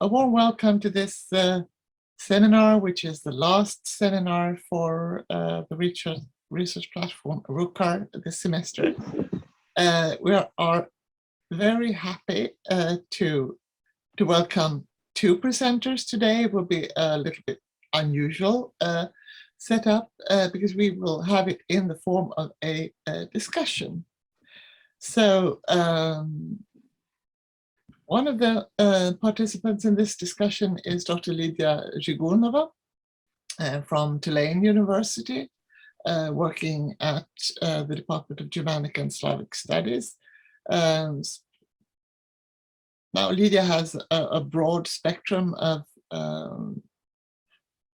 A warm welcome to this seminar, which is the last seminar for the research platform RUCAR this semester. We are very happy to welcome two presenters today. It will be a little bit unusual setup because we will have it in the form of a discussion. So one of the participants in this discussion is Dr. Lidia Zhigunova from Tulane University, working at the Department of Germanic and Slavic Studies. Now, Lidia has a broad spectrum of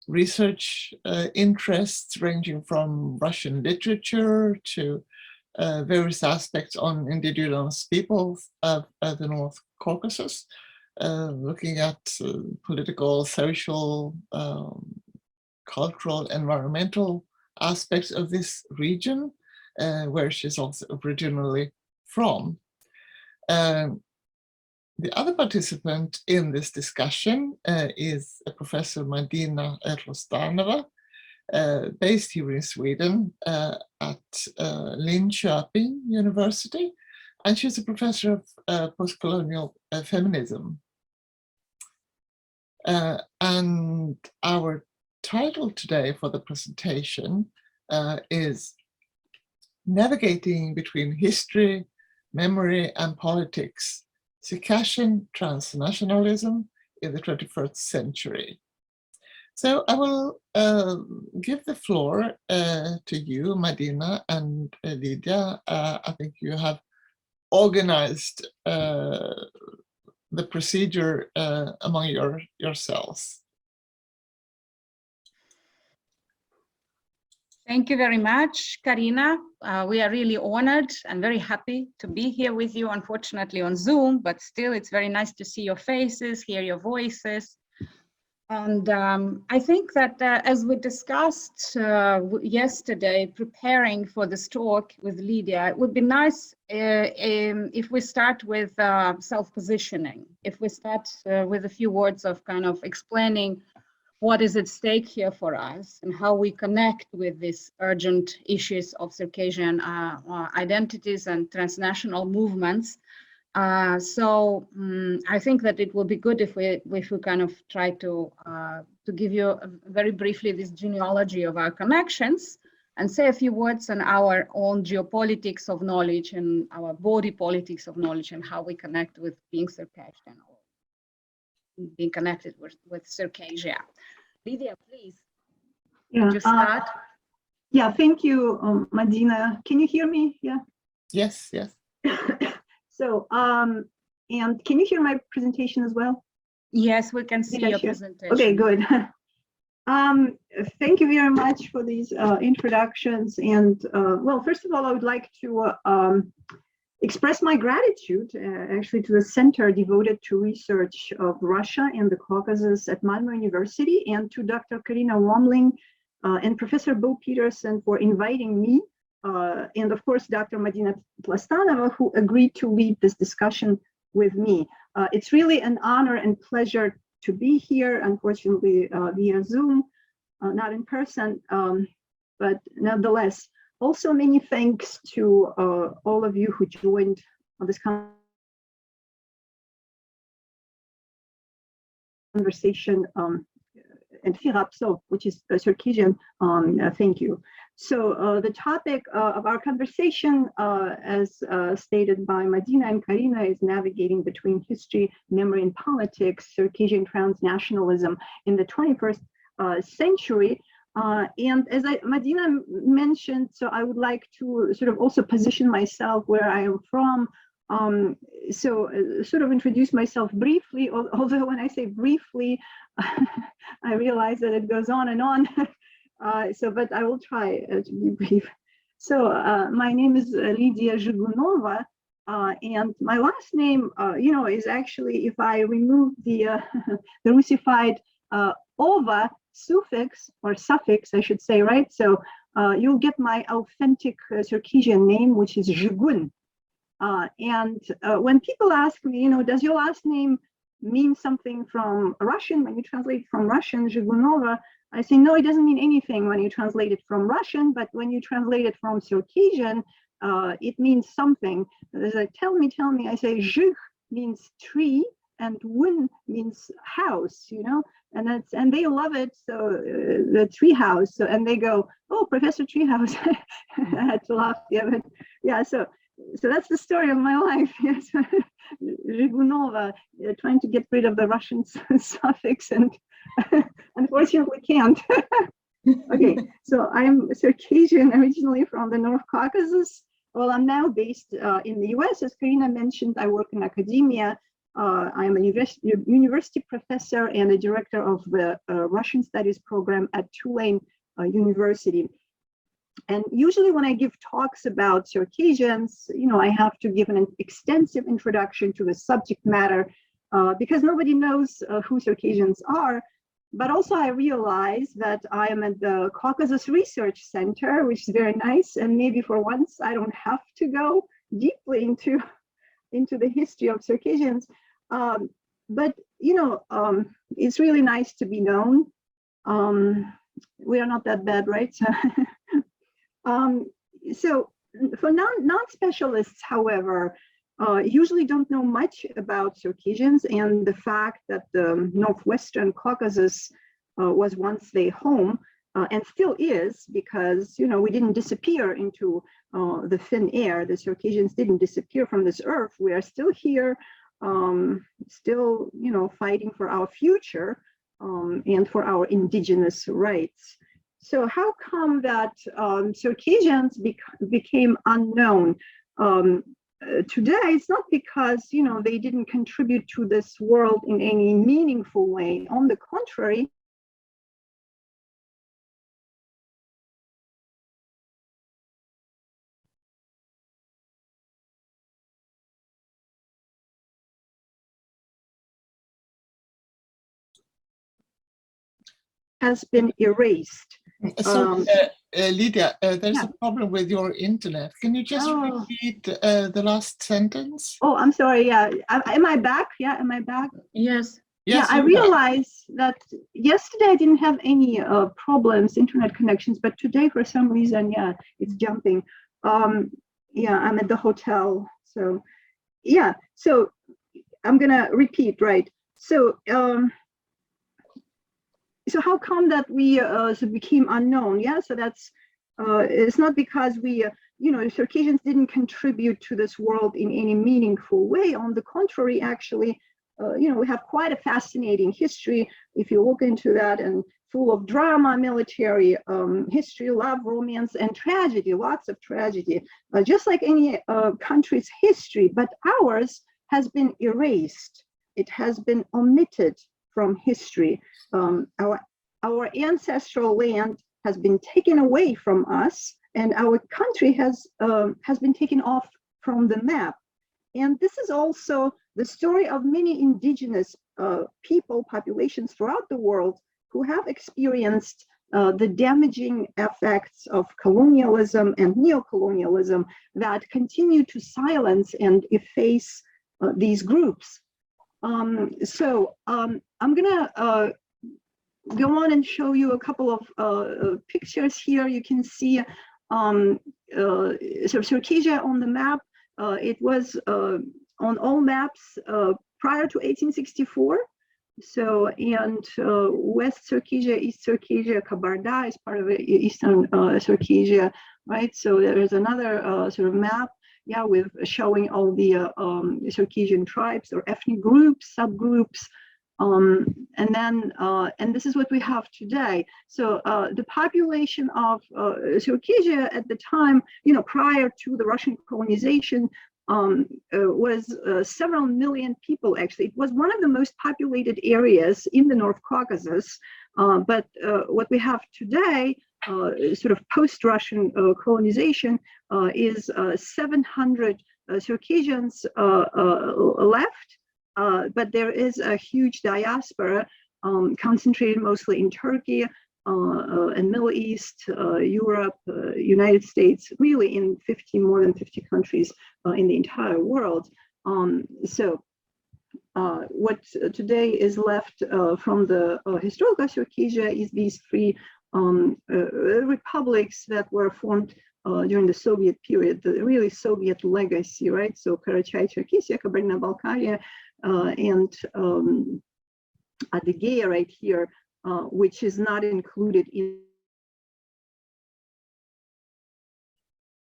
research interests ranging from Russian literature to various aspects on indigenous peoples of the North Caucasus, looking at political, social, cultural, environmental aspects of this region, where she's also originally from. The other participant in this discussion is Professor Madina Erlostanova, based here in Sweden at Linköping University, and she's a professor of post-colonial feminism. And our title today for the presentation is Navigating Between History, Memory and Politics, Circassian Trans-Nationalism in the 21st Century. So I will give the floor to you, Madina and Lidia. I think you have organized the procedure among yourselves. Thank you very much, Karina. We are really honored and very happy to be here with you, unfortunately on Zoom, but still it's very nice to see your faces, hear your voices. And I think that as we discussed yesterday, preparing for this talk with Lidia, it would be nice if we start with self-positioning, if we start with a few words of kind of explaining what is at stake here for us and how we connect with these urgent issues of Circassian identities and transnational movements. So I think that it will be good if we kind of try to give you very briefly this genealogy of our connections and say a few words on our own geopolitics of knowledge and our body politics of knowledge and how we connect with being Circassian or being connected with Circassia. Lidia, please. Yeah, could you start? Yeah, thank you, Madina. Can you hear me? Yeah. Yes, yes. So, and can you hear my presentation as well? Yes, we can see your presentation. Okay, good. Thank you very much for these introductions. And well, first of all, I would like to express my gratitude actually to the center devoted to research of Russia and the Caucasus at Malmö University, and to Dr. Karina Womling and Professor Bo Peterson for inviting me. And of course, Dr. Madina Erlostanova, who agreed to lead this discussion with me. It's really an honor and pleasure to be here, unfortunately via Zoom, not in person, but nonetheless. Also, many thanks to all of you who joined on this conversation and Firapso, which is Circassian. Thank you. So the topic of our conversation, as stated by Madina and Karina, is navigating between history, memory, and politics, Circassian transnationalism in the 21st century. And as Madina mentioned, so I would like to sort of also position myself where I am from. So sort of introduce myself briefly, although when I say briefly, I realize that it goes on and on. But I will try to be brief. So my name is Lidia Zhigunova, and my last name, is actually, if I remove the the Russified ova suffix or suffix, I should say, right? So you'll get my authentic Circassian name, which is Zhigun. And when people ask me, does your last name means something from Russian. When you translate from Russian, Zhigunova, I say, no, it doesn't mean anything when you translate it from Russian, but when you translate it from Circassian, it means something. There's like, tell me, I say, zhig means tree, and wun means house, you know, and they love it. So the tree house, so, and they go, oh, Professor Treehouse. I had to laugh. Yeah, but yeah, so that's the story of my life. Yes, Zhigunova, trying to get rid of the Russian suffix, and unfortunately can't. Okay, so I'm Circassian, originally from the North Caucasus. Well, I'm now based in the US. As Karina mentioned, I work in academia. I'm a university professor and a director of the Russian Studies program at Tulane University. And usually when I give talks about Circassians, you know, I have to give an extensive introduction to the subject matter because nobody knows who Circassians are. But also I realize that I am at the Caucasus Research Center, which is very nice. And maybe for once, I don't have to go deeply into the history of Circassians. But, you know, it's really nice to be known. We are not that bad, right? So for non-specialists, however, usually don't know much about Circassians and the fact that the Northwestern Caucasus was once their home and still is, because, you know, we didn't disappear into the thin air. The Circassians didn't disappear from this earth. We are still here, still, you know, fighting for our future and for our indigenous rights. So how come that Circassians became unknown? Today, it's not because, you know, they didn't contribute to this world in any meaningful way. On the contrary, has been erased. So, Lydia, there's a problem with your internet. Can you just repeat the last sentence? Oh, I'm sorry. Yeah. Am I back? Yeah. Am I back? Yes. Yeah, I realized that yesterday I didn't have any problems, internet connections, but today for some reason, yeah, it's jumping. Yeah, I'm at the hotel. So, yeah. So I'm going to repeat, right? So, so how come that we became unknown? Yeah, so that's, it's not because we, you know, Circassians didn't contribute to this world in any meaningful way. On the contrary, actually, you know, we have quite a fascinating history if you look into that, and full of drama, military history, love, romance, and tragedy, lots of tragedy, just like any country's history, but ours has been erased. It has been omitted from history. Our ancestral land has been taken away from us, and our country has been taken off from the map. And this is also the story of many indigenous people, populations throughout the world who have experienced the damaging effects of colonialism and neocolonialism that continue to silence and efface these groups. So I'm gonna go on and show you a couple of pictures here. You can see Circassia on the map. It was on all maps prior to 1864. So, and West Circassia, East Circassia, Kabarda is part of Eastern Circassia, right? So there is another sort of map, yeah, with showing all the Circassian tribes or ethnic groups, subgroups, and then, and this is what we have today. So the population of Circassia at the time, you know, prior to the Russian colonization, was several million people, actually. It was one of the most populated areas in the North Caucasus, but what we have today, sort of post-Russian colonization, is 700 Circassians left, but there is a huge diaspora concentrated mostly in Turkey, and Middle East, Europe, United States, really in more than 50 countries in the entire world. So what today is left from the historical Circassia is these three republics that were formed during the Soviet period, the really Soviet legacy, right? So Karachay-Cherkessia, Kabardino-Balkaria, and Adygea right here, which is not included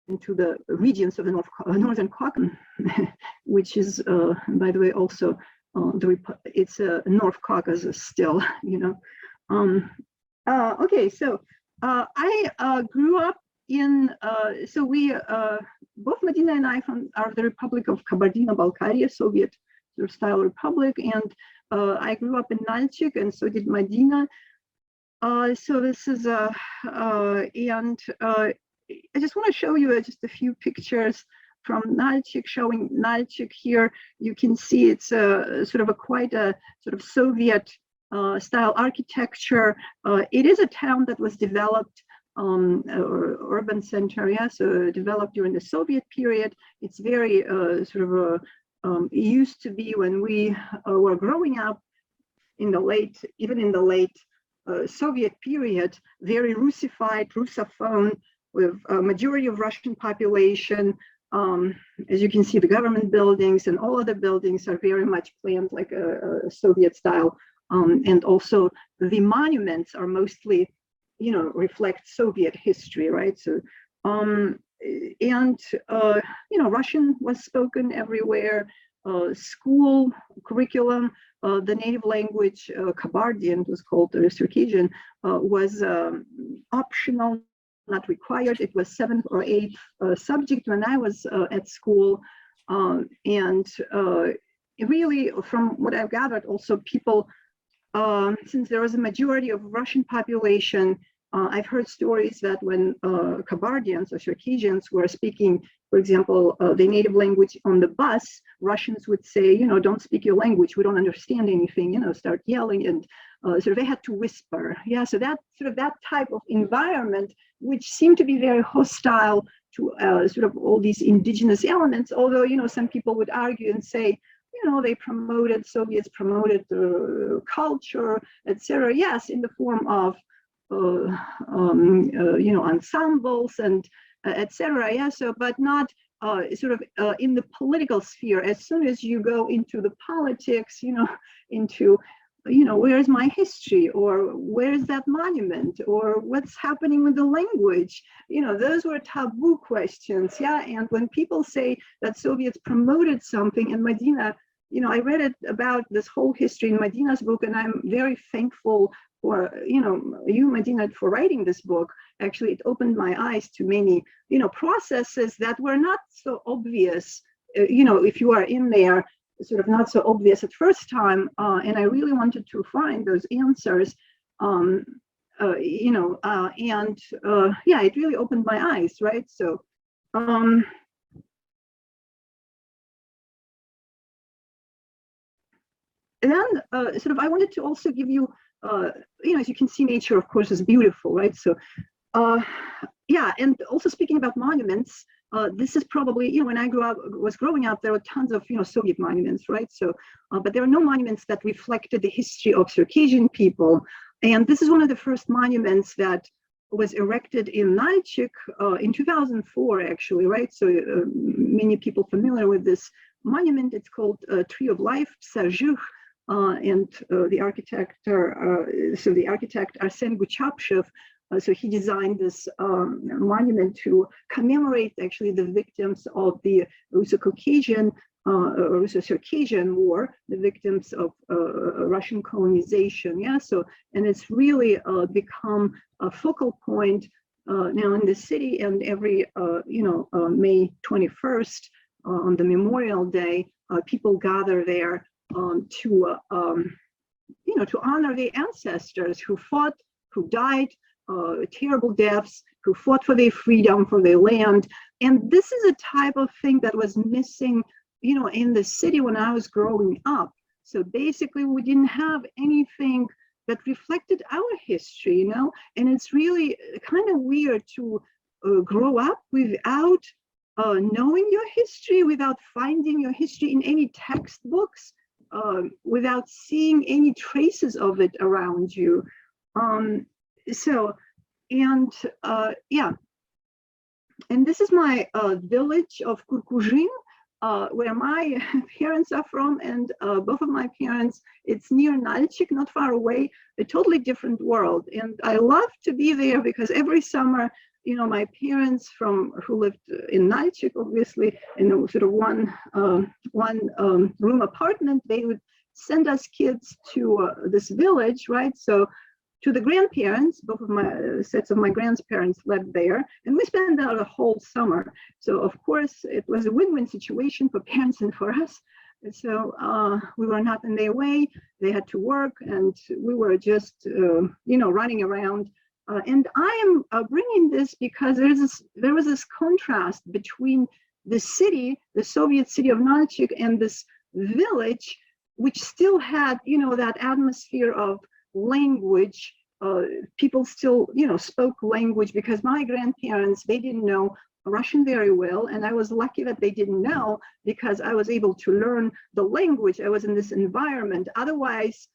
into the regions of the Northern Caucasus, which is, by the way, also it's a North Caucasus still, you know. Okay, so I grew up in, so we, both Madina and I are the Republic of Kabardino-Balkaria, Soviet style republic, and I grew up in Nalchik, and so did Madina. So this is and I just want to show you just a few pictures from Nalchik, showing Nalchik here. You can see it's sort of quite a sort of Soviet style architecture. It is a town that was developed, or urban center, yeah, so developed during the Soviet period. It's very sort of it used to be when we were growing up in the late, even in the late Soviet period, very Russified, Russophone, with a majority of Russian population. As you can see, the government buildings and all other buildings are very much planned like a Soviet style. And also the monuments are mostly, you know, reflect Soviet history, right? So, you know, Russian was spoken everywhere. School curriculum, the native language, Kabardian, it was called Circassian, was optional, not required. It was 7th or 8th subject when I was at school. Really, from what I've gathered, also people, since there was a majority of Russian population, I've heard stories that when Kabardians or Circassians were speaking, for example, the native language on the bus, Russians would say, you know, don't speak your language, we don't understand anything, you know, start yelling, and so they had to whisper. Yeah, so that sort of that type of environment, which seemed to be very hostile to sort of all these indigenous elements, although, you know, some people would argue and say, you know, they promoted, Soviets promoted culture, etc. Yes, in the form of you know, ensembles and etc. Yeah, so but not sort of in the political sphere. As soon as you go into the politics, you know, into, you know, where's my history, or where's that monument, or what's happening with the language, you know, those were taboo questions. Yeah, and when people say that Soviets promoted something, and Madina, you know, I read it about this whole history in Madina's book, and I'm very thankful for, you know, you, Madina, for writing this book. Actually, it opened my eyes to many, you know, processes that were not so obvious, you know, if you are in there, sort of not so obvious at first time. And I really wanted to find those answers, you know, yeah, it really opened my eyes, right? So, and then sort of I wanted to also give you, you know, as you can see, nature, of course, is beautiful, right? So, yeah, and also speaking about monuments, this is probably, you know, when I was growing up, there were tons of, you know, Soviet monuments, right? So, but there are no monuments that reflected the history of Circassian people. And this is one of the first monuments that was erected in Nalchik in 2004, actually, right? So many people familiar with this monument. It's called Tree of Life, Psarjukh. And the architect, so the architect Arsen Guchapchev, so he designed this monument to commemorate actually the victims of the Russo-Caucasian, Russo-Circassian War, the victims of Russian colonization. Yeah, so, and it's really become a focal point now in the city, and every, you know, May 21st on the Memorial Day, people gather there to, you know, to honor the ancestors who fought, who died, terrible deaths, who fought for their freedom, for their land. And this is a type of thing that was missing, you know, in the city when I was growing up. So basically, we didn't have anything that reflected our history, you know, and it's really kind of weird to grow up without knowing your history, without finding your history in any textbooks. without seeing any traces of it around you. Yeah, and this is my village of Kurkuzhin, where my parents are from, and both of my parents, it's near Nalchik, not far away, a totally different world. And I love to be there because every summer, you know, my parents who lived in Nalchik, obviously, in a sort of one room apartment, they would send us kids to this village, right? So to the grandparents, both of my sets of my grandparents lived there, and we spent out a whole summer. So of course it was a win-win situation for parents and for us. And so we were not in their way. They had to work, and we were just running around. And I am bringing this because there was this contrast between the city, the Soviet city of Nalchik, and this village, which still had, that atmosphere of language. People still, spoke language, because my grandparents, they didn't know Russian very well, and I was lucky that they didn't know, because I was able to learn the language. I was in this environment. Otherwise,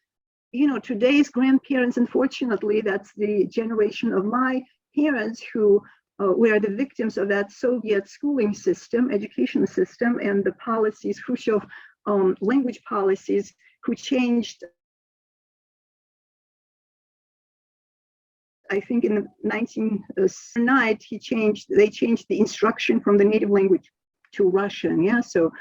today's grandparents, unfortunately, that's the generation of my parents who were the victims of that Soviet schooling system, education system, and the policies, Khrushchev language policies, who changed, I think in 1909, they changed the instruction from the native language to Russian. Yeah. So,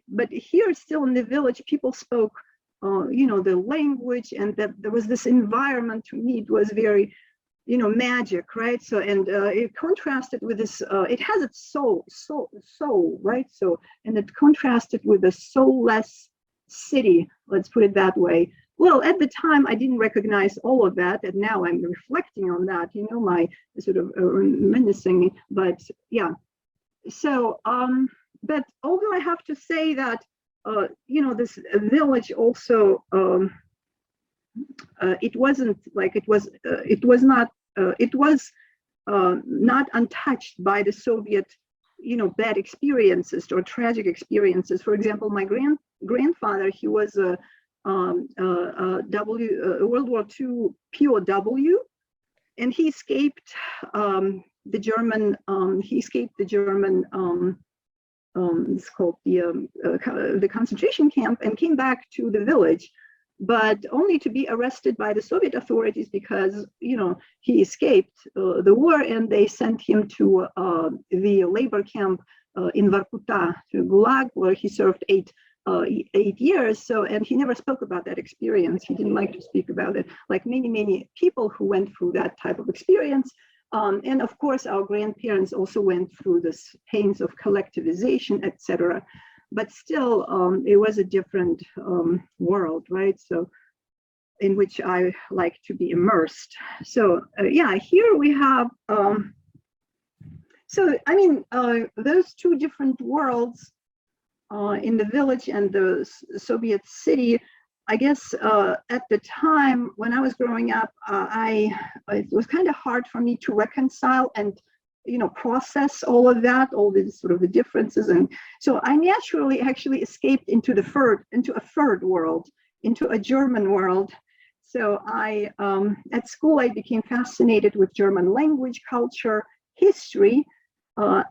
but here still in the village, people spoke, the language, and that there was this environment. To me, it was very, magic, right? So, and it contrasted with this, it has its soul, right? So, and it contrasted with the soulless city, let's put it that way. Well, at the time, I didn't recognize all of that, and now I'm reflecting on that, my sort of reminiscing, but yeah. So, but although I have to say that, this village also, it wasn't like it was not untouched by the Soviet, bad experiences or tragic experiences. For example, my grandfather, he was a World War II POW, and he escaped the German. It's called the concentration camp, and came back to the village, but only to be arrested by the Soviet authorities, because he escaped the war, and they sent him to the labor camp in Vorkuta, to Gulag, where he served 8 years. So, and he never spoke about that experience. He didn't like to speak about it, like many people who went through that type of experience. And of course, our grandparents also went through this pains of collectivization, etc. But still, it was a different world, right? So, in which I like to be immersed. So, here we have. Those two different worlds. In the village and the Soviet city, I guess at the time when I was growing up, it was kind of hard for me to reconcile and process all of that, all these sort of the differences, and so I naturally actually escaped into a third world, into a German world. So I at school I became fascinated with German language, culture, history.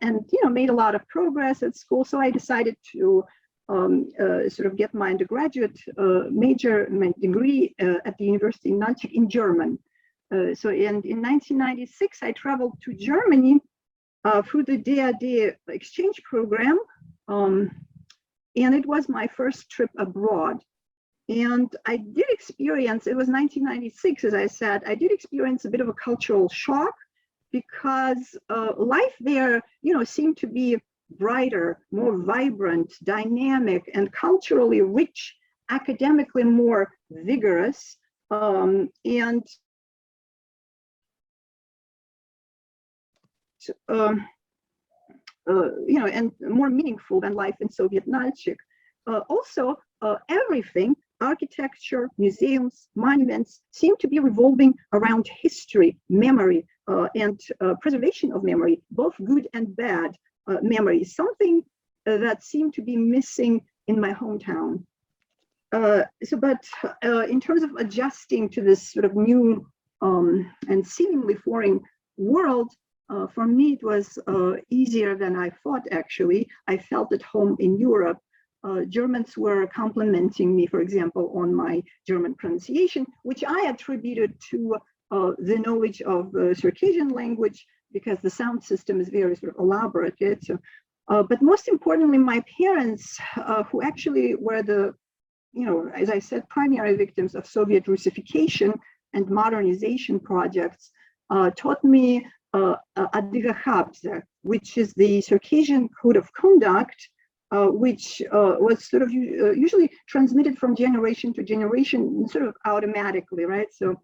And made a lot of progress at school. So I decided to sort of get my undergraduate my degree at the University in Nalchik in German. So in 1996, I traveled to Germany through the DAD exchange program, and it was my first trip abroad. And I did experience, it was 1996, as I said, I did experience a bit of a cultural shock, because life there, seemed to be brighter, more vibrant, dynamic, and culturally rich, academically more vigorous, and more meaningful than life in Soviet Nalchik. Also, everything, architecture, museums, monuments, seem to be revolving around history, memory, and preservation of memory, both good and bad memories. Something that seem to be missing in my hometown. But in terms of adjusting to this sort of new and seemingly foreign world, for me it was easier than I thought, actually. I felt at home in Europe. Germans were complimenting me, for example, on my German pronunciation, which I attributed to the knowledge of the Circassian language, because the sound system is very sort of elaborate. Yeah? So, but most importantly, my parents, who actually were the, as I said, primary victims of Soviet Russification and modernization projects, taught me Adigakhabze, which is the Circassian code of conduct, which was sort of usually transmitted from generation to generation, sort of automatically, right? So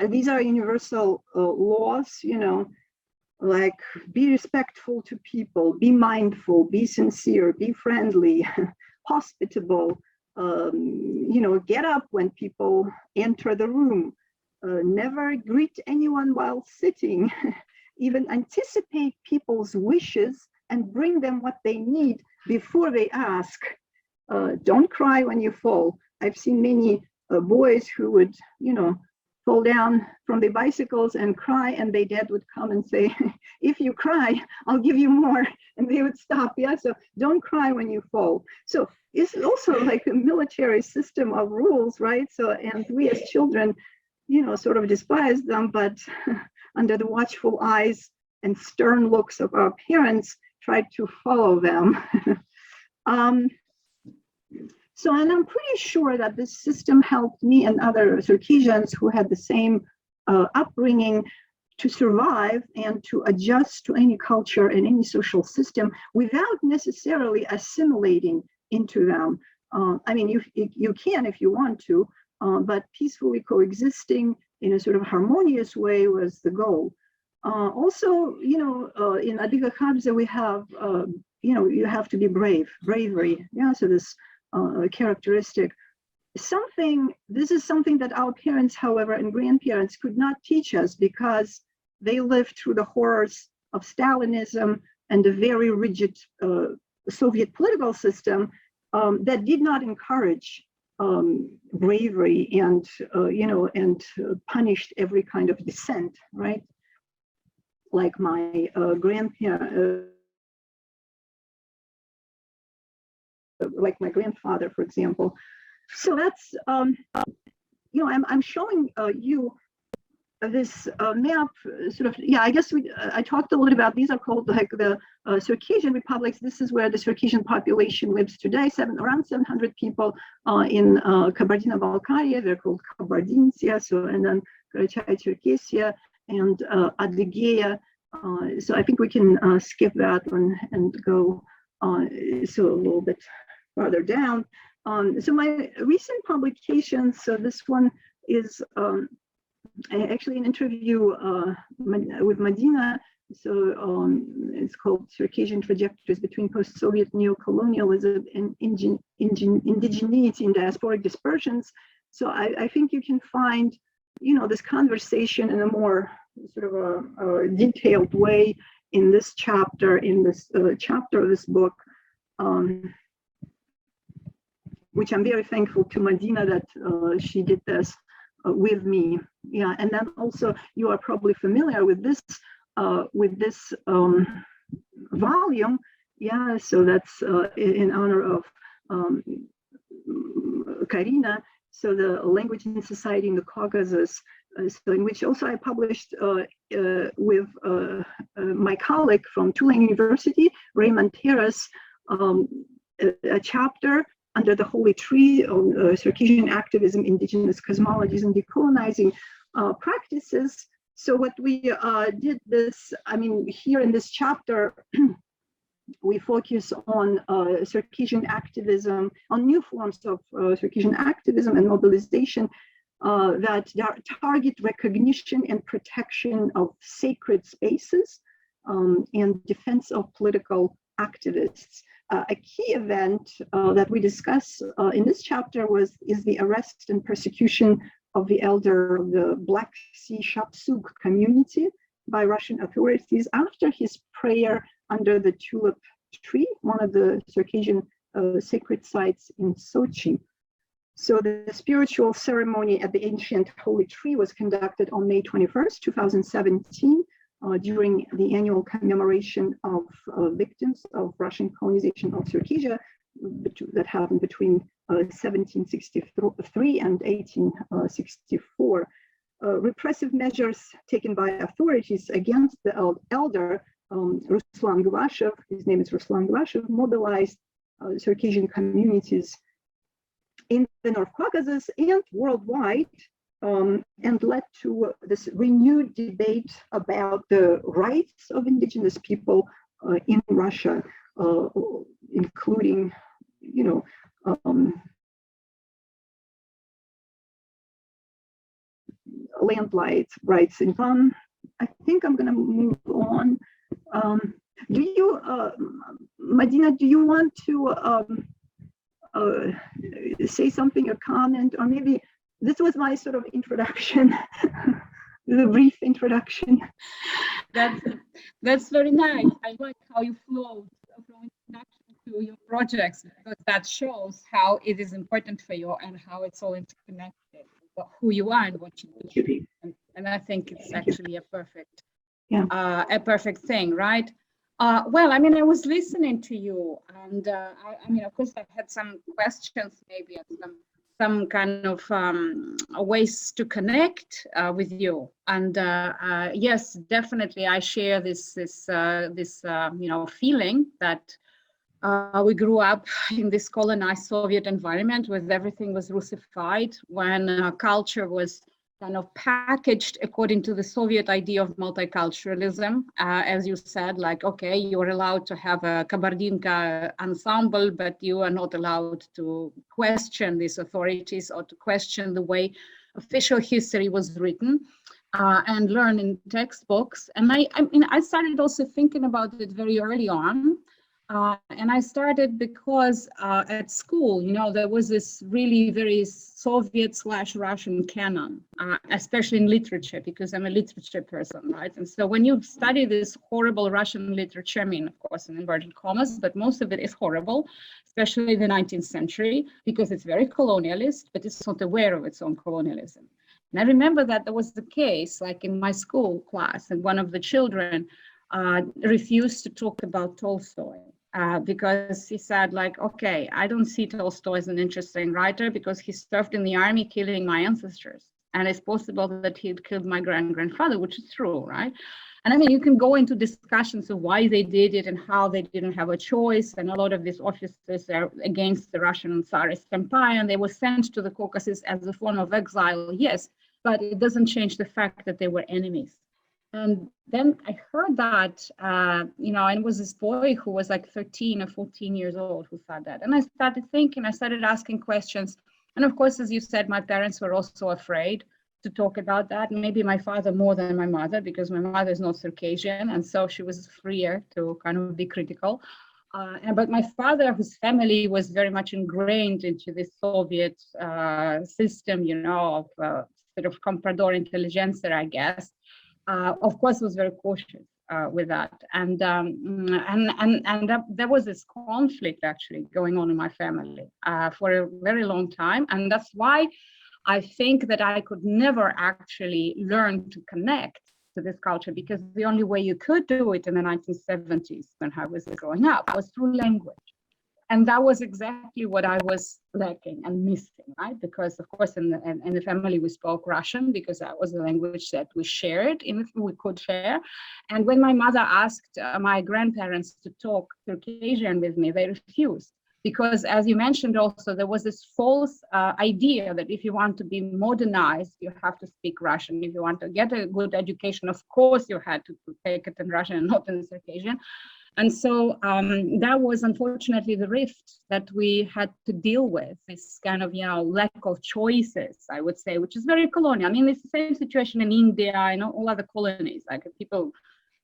these are universal laws, like be respectful to people, be mindful, be sincere, be friendly, hospitable, get up when people enter the room, never greet anyone while sitting, even anticipate people's wishes and bring them what they need before they ask. Don't cry when you fall. I've seen many boys who would, fall down from their bicycles and cry, and their dad would come and say, if you cry, I'll give you more, and they would stop. Yeah, so don't cry when you fall. So it's also like a military system of rules, right? So, and we as children, sort of despise them, but under the watchful eyes and stern looks of our parents, tried to follow them. So, and I'm pretty sure that this system helped me and other Circassians who had the same upbringing to survive and to adjust to any culture and any social system without necessarily assimilating into them. I mean, you can if you want to, but peacefully coexisting in a sort of harmonious way was the goal. Also, in Adigakhabze we have, you have to be bravery. Yeah, so this characteristic. This is something that our parents, however, and grandparents could not teach us because they lived through the horrors of Stalinism and a very rigid Soviet political system that did not encourage bravery and, punished every kind of dissent, right? Like my like my grandfather, for example. So that's, I'm showing you this map, sort of, I guess I talked a little about, these are called like the Circassian republics. This is where the Circassian population lives today, around 700 people in Kabardino-Balkaria, they're called Kabardins, yeah, so, and then Karachay-Cherkessia and Adygea. So I think we can skip that one and go so a little bit farther down. So my recent publications, so this one is actually an interview with Madina. So it's called Circassian Trajectories Between Post-Soviet Neocolonialism and Indigeneity in Diasporic Dispersions. So I think you can find, this conversation in a more sort of a detailed way in this chapter, chapter of this book, which I'm very thankful to Madina that she did this with me. Yeah, and then also you are probably familiar with this volume. Yeah, so that's in honor of Karina. So the Language and Society in the Caucasus, so in which also I published with my colleague from Tulane University, Raymond Terrace, a chapter under the Holy Tree on Circassian activism, indigenous cosmologies, and decolonizing practices. So what we did this, here in this chapter, we focus on Circassian activism, on new forms of Circassian activism and mobilization that target recognition and protection of sacred spaces and defense of political activists. A key event that we discuss in this chapter is the arrest and persecution of the elder of the Black Sea Shapsug community by Russian authorities after his prayer under the tulip tree, one of the Circassian sacred sites in Sochi. So the spiritual ceremony at the ancient holy tree was conducted on May 21st, 2017, during the annual commemoration of victims of Russian colonization of Circassia that happened between 1763 and 1864. Repressive measures taken by authorities against the elder Ruslan Gavashev, his name is Ruslan Gavashev, mobilized Circassian communities in the North Caucasus and worldwide, and led to this renewed debate about the rights of indigenous people in Russia, including, land rights. And I think I'm going to move on. Do you, Madina, do you want to say something or comment, or maybe this was my sort of introduction, the brief introduction. That's very nice. I like how you flowed from introduction to your projects, because that shows how it is important for you and how it's all interconnected, who you are and what you do. And I think it's actually a perfect, a perfect thing, right? Well, I mean, I was listening to you, and I mean, of course, I had some questions, maybe, and some kind of ways to connect with you. And yes, definitely, I share this feeling that we grew up in this colonized Soviet environment where everything was Russified, when culture was kind of packaged according to the Soviet idea of multiculturalism. As you said, like, okay, you're allowed to have a Kabardinka ensemble, but you are not allowed to question these authorities or to question the way official history was written and learn in textbooks. And I mean, I started also thinking about it very early on. And I started because at school, there was this really very Soviet/Russian canon, especially in literature, because I'm a literature person, right? And so when you study this horrible Russian literature, I mean, of course, in inverted commas, but most of it is horrible, especially in the 19th century, because it's very colonialist, but it's not aware of its own colonialism. And I remember that there was the case, like in my school class, and one of the children refused to talk about Tolstoy. Because he said, like, okay, I don't see Tolstoy as an interesting writer because he served in the army killing my ancestors. And it's possible that he'd killed my grandfather, which is true, right? And I mean, you can go into discussions of why they did it and how they didn't have a choice. And a lot of these officers are against the Russian Tsarist Empire, and they were sent to the Caucasus as a form of exile, yes, but it doesn't change the fact that they were enemies. And then I heard that, and it was this boy who was like 13 or 14 years old who said that. And I started thinking, I started asking questions. And of course, as you said, my parents were also afraid to talk about that. Maybe my father more than my mother, because my mother is not Circassian. And so she was freer to kind of be critical. But my father, whose family was very much ingrained into this Soviet system, of sort of comprador intelligentsia, I guess, of course, was very cautious with that, and there was this conflict actually going on in my family for a very long time, and that's why I think that I could never actually learn to connect to this culture, because the only way you could do it in the 1970s when I was growing up was through language. And that was exactly what I was lacking and missing, right? Because, of course, in the family, we spoke Russian because that was the language that we shared, we could share. And when my mother asked my grandparents to talk Circassian with me, they refused. Because, as you mentioned also, there was this false idea that if you want to be modernized, you have to speak Russian. If you want to get a good education, of course, you had to take it in Russian and not in Circassian. And so that was unfortunately the rift that we had to deal with, this kind of, lack of choices, I would say, which is very colonial. I mean, it's the same situation in India, all other colonies, like people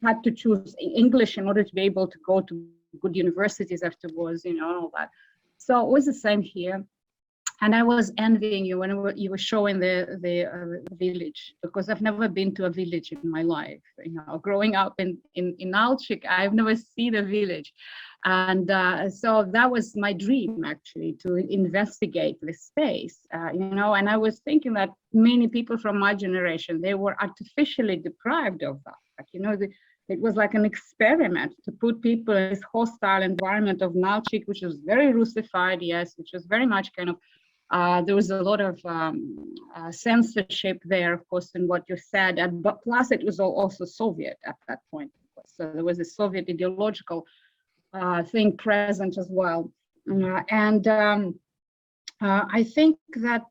had to choose English in order to be able to go to good universities afterwards, all that. So it was the same here. And I was envying you when you were showing the village, because I've never been to a village in my life. Growing up in Alchik, I've never seen a village. And so that was my dream, actually, to investigate this space, and I was thinking that many people from my generation, they were artificially deprived of that. It was like an experiment to put people in this hostile environment of Nalchik, which was very Russified, yes, which was very much kind of, there was a lot of censorship there, of course, in what you said, but plus it was also Soviet at that point. So there was a Soviet ideological thing present as well. I think that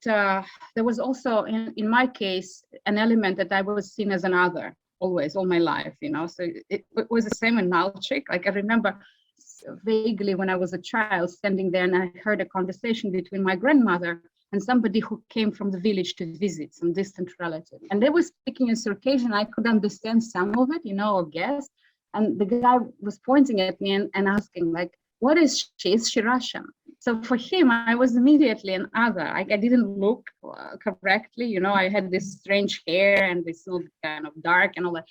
there was also, in my case, an element that I was seen as an other, always, all my life, so it was the same in Nalchik. Like I remember vaguely when I was a child standing there and I heard a conversation between my grandmother and somebody who came from the village to visit some distant relative. And they were speaking in Circassian. I could understand some of it, or guess. And the guy was pointing at me and asking, like, what is she? Is she Russian? So for him, I was immediately an other. I didn't look correctly. I had this strange hair and this kind of dark and all that.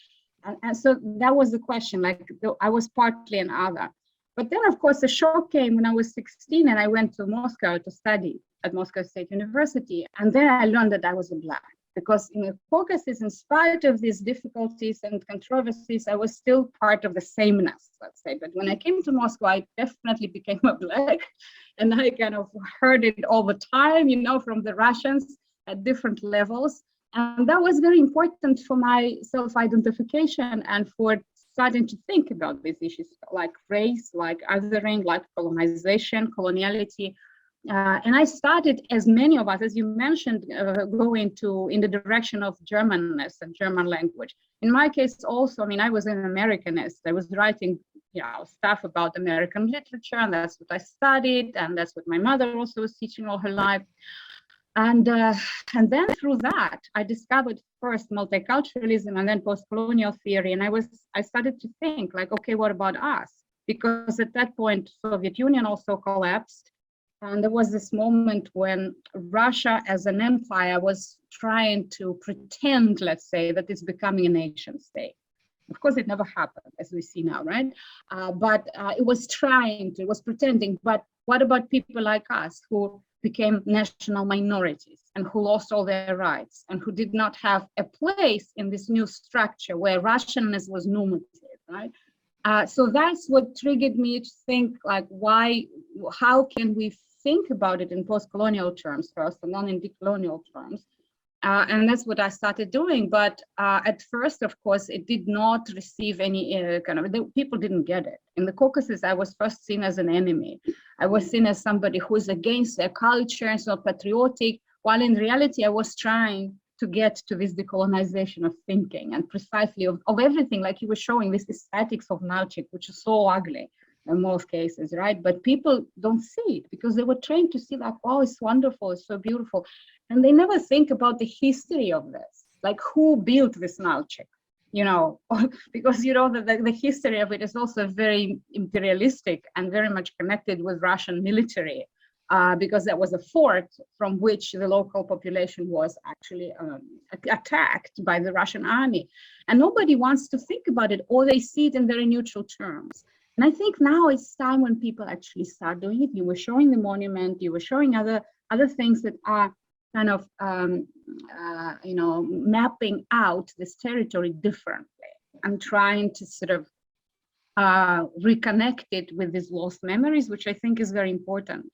And so that was the question, like I was partly an other. But then, of course, the shock came when I was 16 and I went to Moscow to study at Moscow State University. And there I learned that I was a Black. Because in the Caucasus, in spite of these difficulties and controversies, I was still part of the sameness, let's say. But when I came to Moscow, I definitely became a Black, and I kind of heard it all the time, from the Russians at different levels. And that was very important for my self-identification and for starting to think about these issues like race, like othering, like colonization, coloniality. And I started, as many of us, as you mentioned, going in the direction of Germanness and German language. In my case, also, I was an Americanist. I was writing, stuff about American literature, and that's what I studied, and that's what my mother also was teaching all her life. And then through that, I discovered first multiculturalism and then post-colonial theory, and I started to think, like, okay, what about us? Because at that point, Soviet Union also collapsed. And there was this moment when Russia as an empire was trying to pretend, let's say, that it's becoming a nation state. Of course, it never happened, as we see now, right? But it was it was pretending. But what about people like us who became national minorities and who lost all their rights and who did not have a place in this new structure where Russianness was normative, right? So that's what triggered me to think, like, how can we think about it in post-colonial terms first and then in decolonial terms. And that's what I started doing. But at first, of course, it did not receive any people didn't get it. In the Caucasus, I was first seen as an enemy. I was seen as somebody who is against their culture and not patriotic, while in reality, I was trying to get to this decolonization of thinking and precisely of everything, like you were showing, this aesthetics of Nalchik, which is so ugly in most cases, right? But people don't see it because they were trained to see, like, oh, it's wonderful, it's so beautiful. And they never think about the history of this, like who built this Nalchik, because, the history of it is also very imperialistic and very much connected with Russian military, because that was a fort from which the local population was actually attacked by the Russian army. And nobody wants to think about it, or they see it in very neutral terms. And I think now it's time when people actually start doing it. You were showing the monument, you were showing other things that are kind of, mapping out this territory differently and trying to sort of reconnect it with these lost memories, which I think is very important.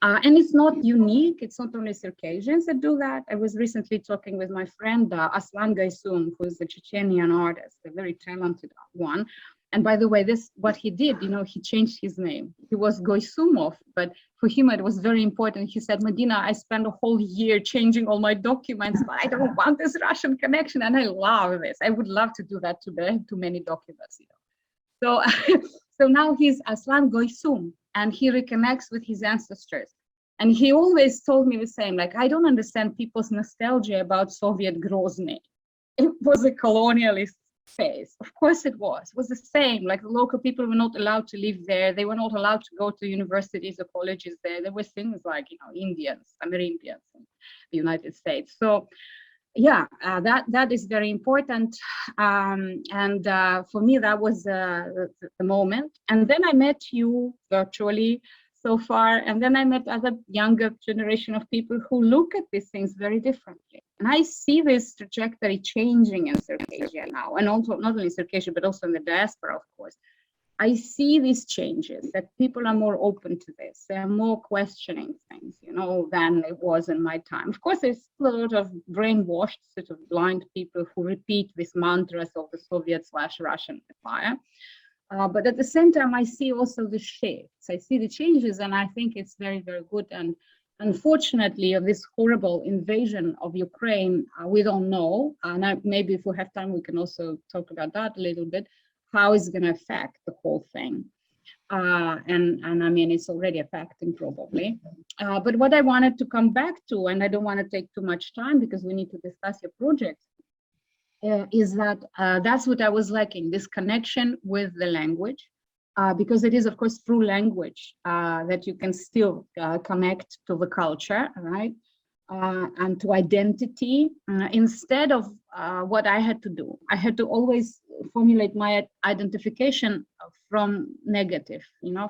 And it's not unique. It's not only Circassians that do that. I was recently talking with my friend, Aslan Gaysum, who is a Chechenian artist, a very talented one. And by the way, what he did, he changed his name. He was Goysumov, but for him it was very important. He said, Medina, I spent a whole year changing all my documents, but I don't want this Russian connection. And I love this. I would love to do that today, too many documents, So, so now he's Aslan Goysum, and he reconnects with his ancestors. And he always told me the same, like, I don't understand people's nostalgia about Soviet Grozny. It was a colonialist phase. Of course it was the same. Like, the local people were not allowed to live there. They were not allowed to go to universities or colleges there. There were things like, Indians, Amerindians in the United States. So that is very important. And for me, that was the moment. And then I met you virtually so far. And then I met other younger generation of people who look at these things very differently. And I see this trajectory changing in Circassia now, and also not only in Circassia, but also in the diaspora, of course. I see these changes, that people are more open to this. They're more questioning things, than it was in my time. Of course, there's a lot of brainwashed, sort of blind people who repeat these mantras of the Soviet/Russian Empire. But at the same time, I see also the shifts. I see the changes, and I think it's very, very good. And unfortunately, of this horrible invasion of Ukraine, we don't know. And maybe if we have time, we can also talk about that a little bit. How is it going to affect the whole thing? And I mean, it's already affecting probably. But what I wanted to come back to, and I don't want to take too much time because we need to discuss your project, is that that's what I was lacking, this connection with the language, because it is, of course, through language that you can still connect to the culture, right? And to identity, instead of what I had to do. I had to always formulate my identification from negative,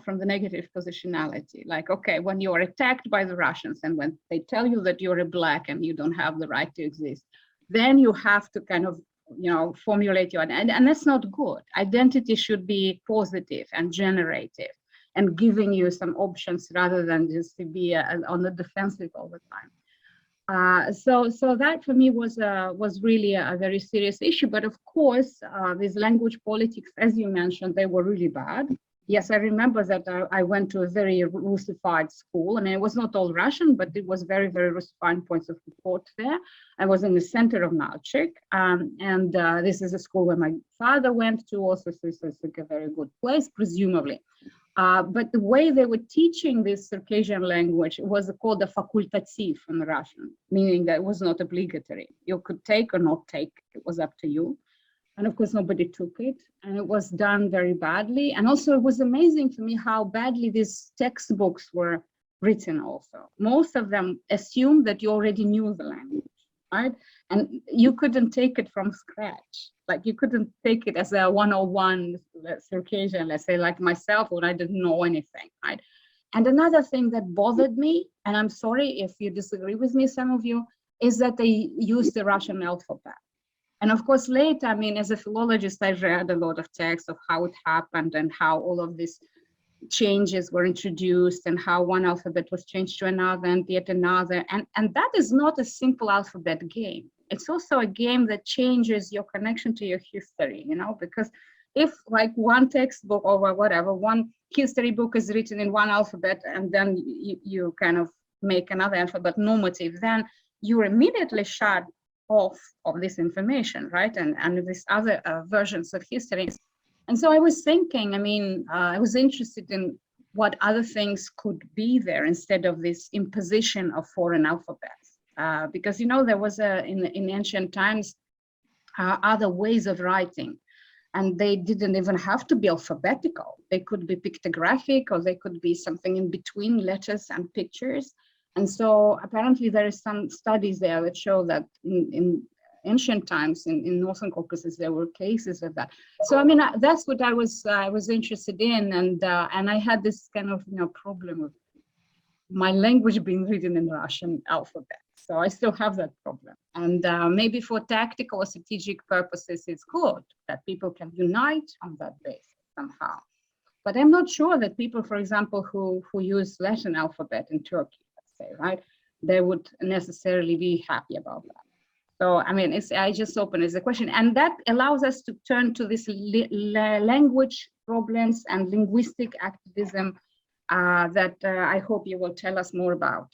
from the negative positionality. Like, okay, when you are attacked by the Russians and when they tell you that you're a Black and you don't have the right to exist, then you have to kind of, formulate your, and that's not good. Identity should be positive and generative and giving you some options rather than just to be on the defensive all the time. So that for me was really a very serious issue. But of course, these language politics, as you mentioned, they were really bad. Yes, I remember that I went to a very Russified school. I mean, it was not all Russian, but it was very, very Russified points of support there. I was in the center of Nalchik, and this is a school where my father went to also, so it's like a very good place, presumably. But the way they were teaching this Circassian language was called a facultative in Russian, meaning that it was not obligatory. You could take or not take, it was up to you. And of course, nobody took it, and it was done very badly. And also, it was amazing for me how badly these textbooks were written also. Most of them assumed that you already knew the language, right? And you couldn't take it from scratch. Like, you couldn't take it as a 101 Circassian, let's say, like myself, when I didn't know anything, right? And another thing that bothered me, and I'm sorry if you disagree with me, some of you, is that they used the Russian alphabet. And of course, later, I mean, as a philologist, I read a lot of texts of how it happened and how all of these changes were introduced and how one alphabet was changed to another and yet another. And that is not a simple alphabet game. It's also a game that changes your connection to your history, because if like one textbook or whatever, one history book is written in one alphabet and then you kind of make another alphabet normative, then you're immediately shut off of this information, right? And these other versions of history. And so I was thinking, I mean, I was interested in what other things could be there instead of this imposition of foreign alphabets. Because, there was in ancient times, other ways of writing, and they didn't even have to be alphabetical. They could be pictographic, or they could be something in between letters and pictures. And so apparently there is some studies there that show that in ancient times in Northern Caucasus, there were cases of that. So, I mean, that's what I was interested in. And I had this kind of, problem with my language being written in Russian alphabet. So I still have that problem. And maybe for tactical or strategic purposes, it's good that people can unite on that basis somehow. But I'm not sure that people, for example, who use Latin alphabet in Turkey, say, right, they would necessarily be happy about that. So, I mean, I just open as a question, and that allows us to turn to this language problems and linguistic activism that I hope you will tell us more about.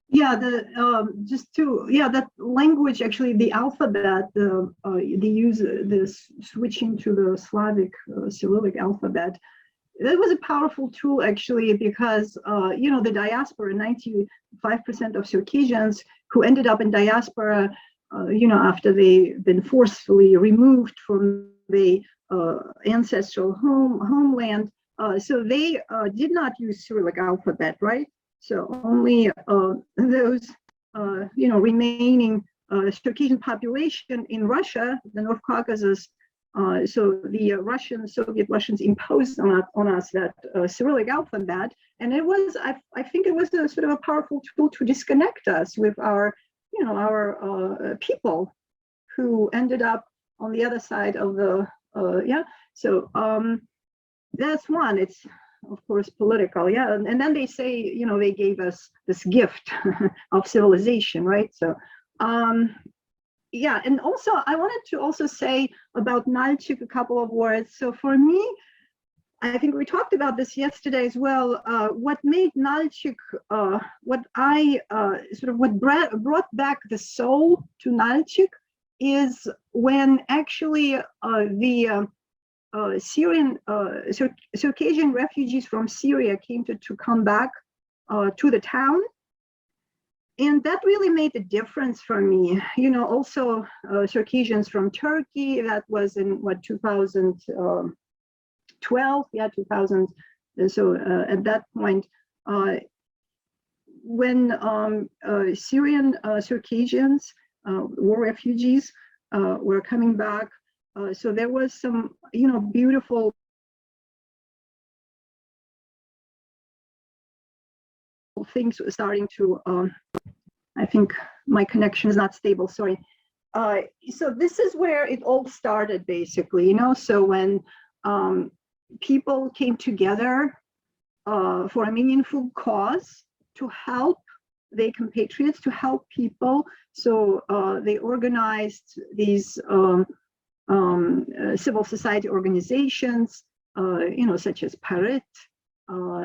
Yeah, that language, actually, the alphabet, they use this switching to the Slavic Cyrillic alphabet. That was a powerful tool, actually, because, the diaspora, 95% of Circassians who ended up in diaspora, after they've been forcefully removed from the ancestral homeland. So they did not use Cyrillic alphabet, right? So only those, remaining Circassian population in Russia, the North Caucasus. So the Soviet Russians imposed on us that Cyrillic alphabet, and it was, I think it was a sort of a powerful tool to disconnect us with our, our people who ended up on the other side of the, So that's one. It's of course political, and then they say, they gave us this gift of civilization, right? So. And also I wanted to also say about Nalchik a couple of words. So for me, I think we talked about this yesterday as well. What made Nalchik, what brought back the soul to Nalchik is when actually the Syrian Circassian refugees from Syria came to come back to the town. And that really made a difference for me. Also Circassians from Turkey, that was in 2012, 2000. And so at that point, when Syrian Circassians, war refugees, were coming back, so there was some, beautiful things starting to, I think my connection is not stable, sorry. So this is where it all started basically, so when people came together for a meaningful cause to help their compatriots, to help people. So they organized these civil society organizations, such as Parit,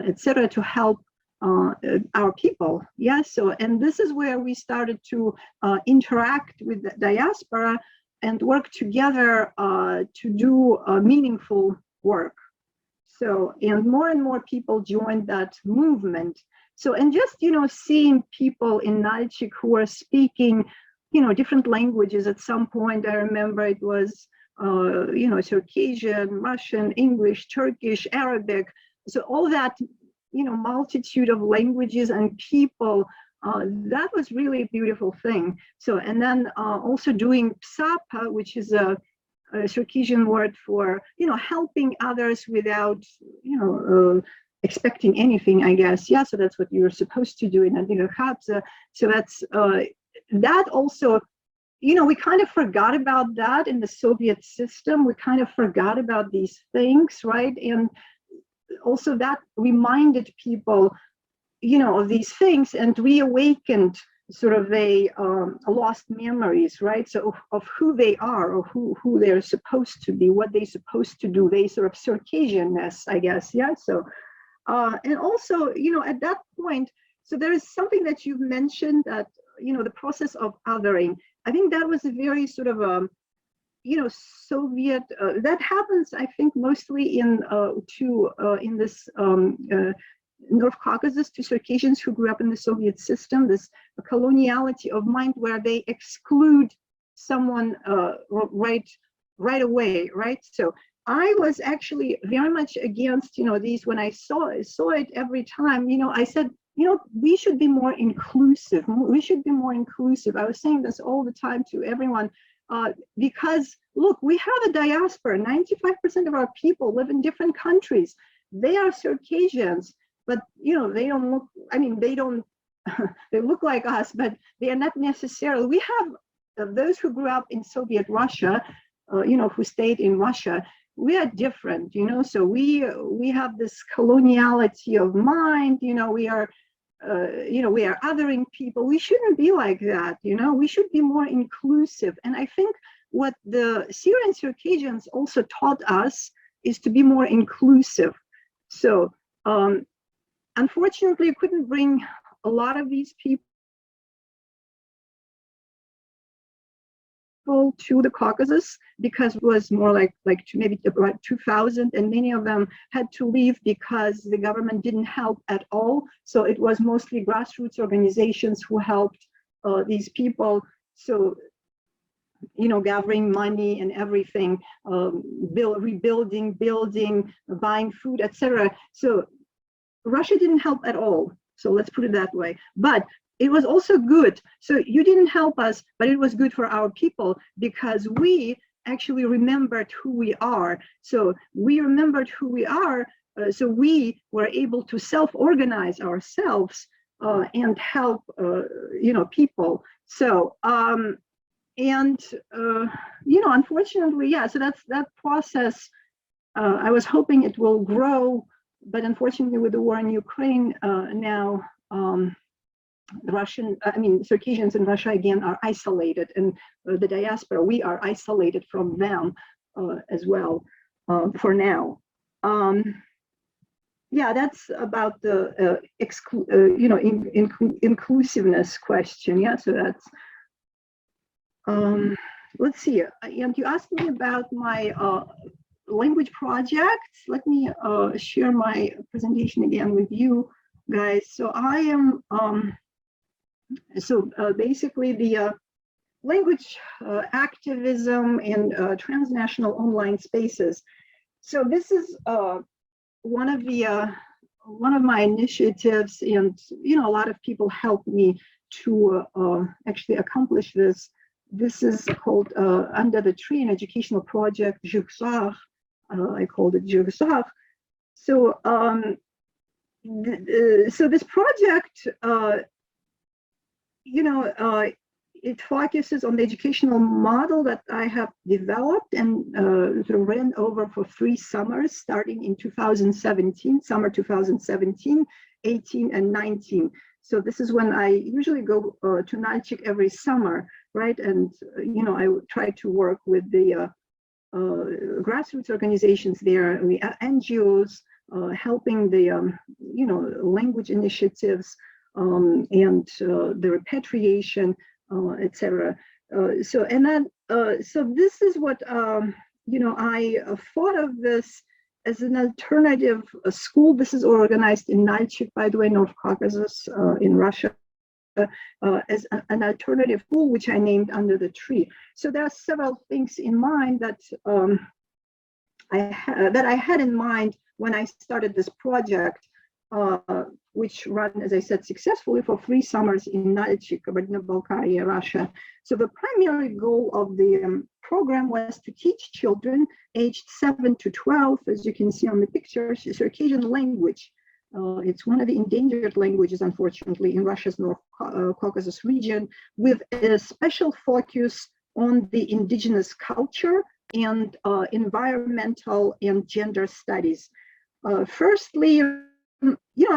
etc., to help our people. So, and this is where we started to interact with the diaspora and work together to do meaningful work. So, and more people joined that movement. So, and just, seeing people in Nalchik who are speaking, different languages. At some point, I remember it was, Circassian, Russian, English, Turkish, Arabic. So all that, multitude of languages and people, that was really a beautiful thing. So, and then also doing psapa, which is a Circassian word for, helping others without, expecting anything, I guess. So that's what you're supposed to do in Adina Khabza. So that's, that also, we kind of forgot about that in the Soviet system. We kind of forgot about these things, right? And also that reminded people, of these things and reawakened sort of lost memories, right? So of who they are, or who they're supposed to be, what they're supposed to do, they sort of Circassianness, I guess. So, and also, at that point, so there is something that you've mentioned that, the process of othering. I think that was a very sort of, Soviet, that happens, I think, mostly in this North Caucasus, to Circassians who grew up in the Soviet system, this coloniality of mind where they exclude someone right away, right? So I was actually very much against, these, when I saw it every time, I said, we should be more inclusive. We should be more inclusive. I was saying this all the time to everyone, because look, we have a diaspora. 95% of our people live in different countries. They are Circassians, but they don't look, they don't, they look like us, but they are not necessarily. We have those who grew up in Soviet Russia, who stayed in Russia. We are different, so we have this coloniality of mind, we are othering people. We shouldn't be like that, we should be more inclusive. And I think what the Syrian Circassians also taught us is to be more inclusive. So unfortunately, I couldn't bring a lot of these people to the Caucasus, because it was more like maybe about 2000, and many of them had to leave because the government didn't help at all. So it was mostly grassroots organizations who helped these people. So, gathering money and everything, rebuilding, building, buying food, etc. So Russia didn't help at all. So let's put it that way. But it was also good. So you didn't help us, but it was good for our people because we actually remembered who we are. So we remembered who we are. So we were able to self-organize ourselves and help, people. So, unfortunately, yeah. So that's that process. I was hoping it will grow, but unfortunately, with the war in Ukraine now. The Circassians in Russia again are isolated, and the diaspora, we are isolated from them as well for now. Yeah, that's about the inclusiveness question. Yeah, so that's. Let's see. And you asked me about my language projects. Let me share my presentation again with you guys. So I am. Basically the language activism and transnational online spaces. So this is one of my initiatives, and a lot of people helped me to actually accomplish this. This is called Under the Tree, an educational project, Jugsar. I called it Jugsar. So this project. It focuses on the educational model that I have developed and sort of ran over for 3 summers, starting in 2017, summer 2017, 18, and 19. So this is when I usually go to Nalchik every summer, right? And, I would try to work with the grassroots organizations there, the NGOs, helping the, language initiatives, and the repatriation, etc. So this is what I thought of this as an alternative school. This is organized in Nalchik, by the way, North Caucasus in Russia, as an alternative school, which I named Under the Tree. So there are several things in mind that I had in mind when I started this project. Which ran, as I said, successfully for 3 summers in Nalchik, Kabardino-Balkaria, Russia. So the primary goal of the program was to teach children aged 7 to 12, as you can see on the pictures, Circassian language. It's one of the endangered languages, unfortunately, in Russia's North Caucasus region, with a special focus on the indigenous culture and environmental and gender studies. Firstly,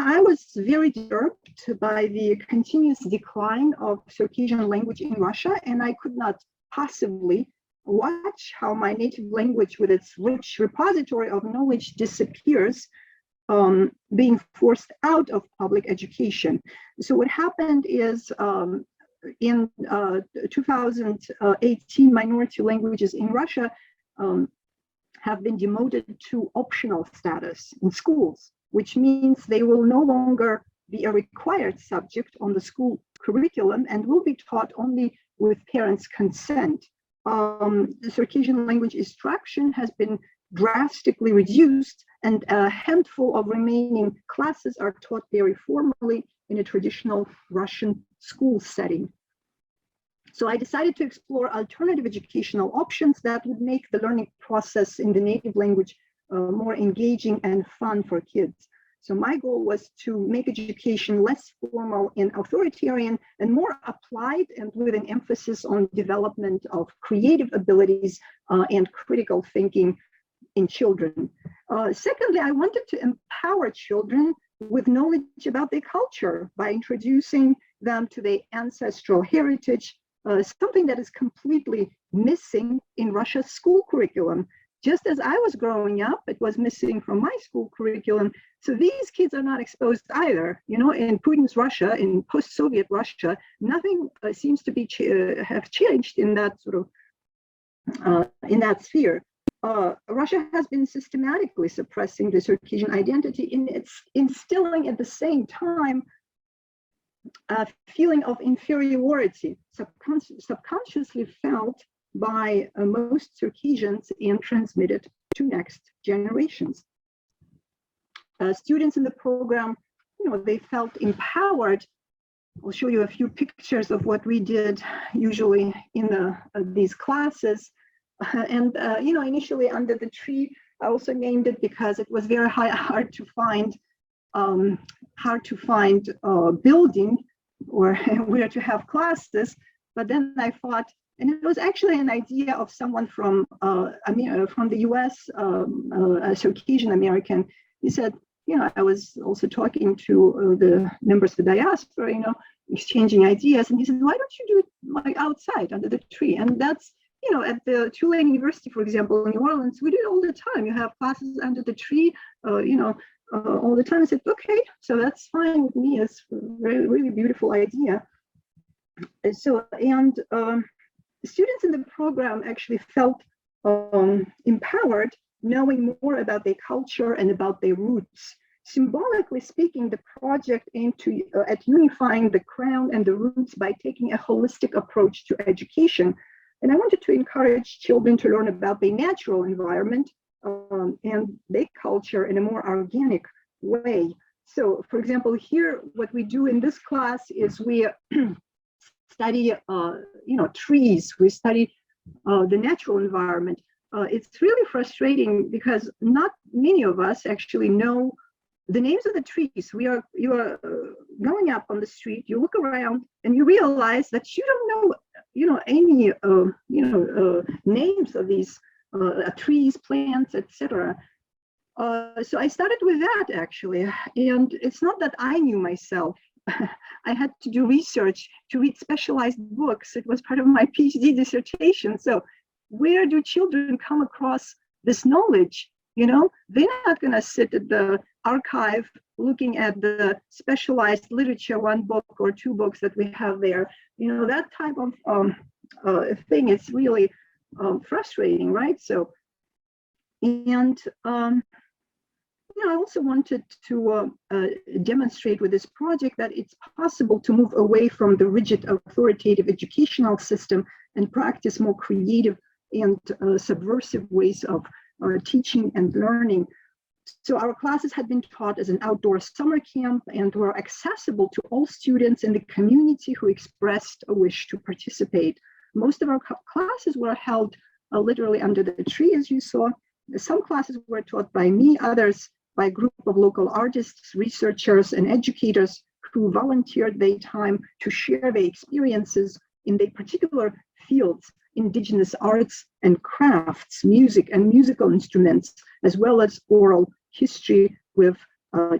I was very disturbed by the continuous decline of Circassian language in Russia, and I could not possibly watch how my native language, with its rich repository of knowledge, disappears, being forced out of public education. So what happened is in 2018, minority languages in Russia have been demoted to optional status in schools, which means they will no longer be a required subject on the school curriculum and will be taught only with parents' consent. The Circassian language instruction has been drastically reduced, and a handful of remaining classes are taught very formally in a traditional Russian school setting. So I decided to explore alternative educational options that would make the learning process in the native language more engaging and fun for kids. So my goal was to make education less formal and authoritarian and more applied, and with an emphasis on development of creative abilities and critical thinking in children. Secondly, I wanted to empower children with knowledge about their culture by introducing them to their ancestral heritage, something that is completely missing in Russia's school curriculum. Just as I was growing up, it was missing from my school curriculum. So these kids are not exposed either. In Putin's Russia, in post-Soviet Russia, nothing seems to be have changed in that sort of in that sphere. Russia has been systematically suppressing the Circassian identity, and it's instilling at the same time a feeling of inferiority, subconsciously felt by most Circassians and transmitted to next generations. Students in the program, they felt empowered I'll show you a few pictures of what we did usually in these classes. And initially under the tree, I also named it because it was very hard to find building or where to have classes. But then I thought, and it was actually an idea of someone from the US, a Circassian American. He said, I was also talking to the members of the diaspora, exchanging ideas. And he said, why don't you do it like outside under the tree? And that's, at the Tulane University, for example, in New Orleans, we do it all the time. You have classes under the tree, all the time. I said, okay, so that's fine with me. It's a really beautiful idea. So, and students in the program actually felt empowered, knowing more about their culture and about their roots. Symbolically speaking, the project aimed at unifying the crown and the roots by taking a holistic approach to education. And I wanted to encourage children to learn about their natural environment and their culture in a more organic way. So, for example, here, what we do in this class is we study, trees. We study the natural environment. It's really frustrating because not many of us actually know the names of the trees. You are going up on the street, you look around and you realize that you don't know, any, names of these trees, plants, etc. So I started with that actually. And it's not that I knew myself. I had to do research to read specialized books. It was part of my PhD dissertation. So where do children come across this knowledge? They're not going to sit at the archive looking at the specialized literature, one book or two books that we have there. That type of thing is really frustrating, right? So, and I also wanted to demonstrate with this project that it's possible to move away from the rigid authoritative educational system and practice more creative and subversive ways of teaching and learning. So our classes had been taught as an outdoor summer camp and were accessible to all students in the community who expressed a wish to participate. Most of our classes were held literally under the tree, as you saw. Some classes were taught by me, others by a group of local artists, researchers, and educators who volunteered their time to share their experiences in their particular fields: indigenous arts and crafts, music and musical instruments, as well as oral history with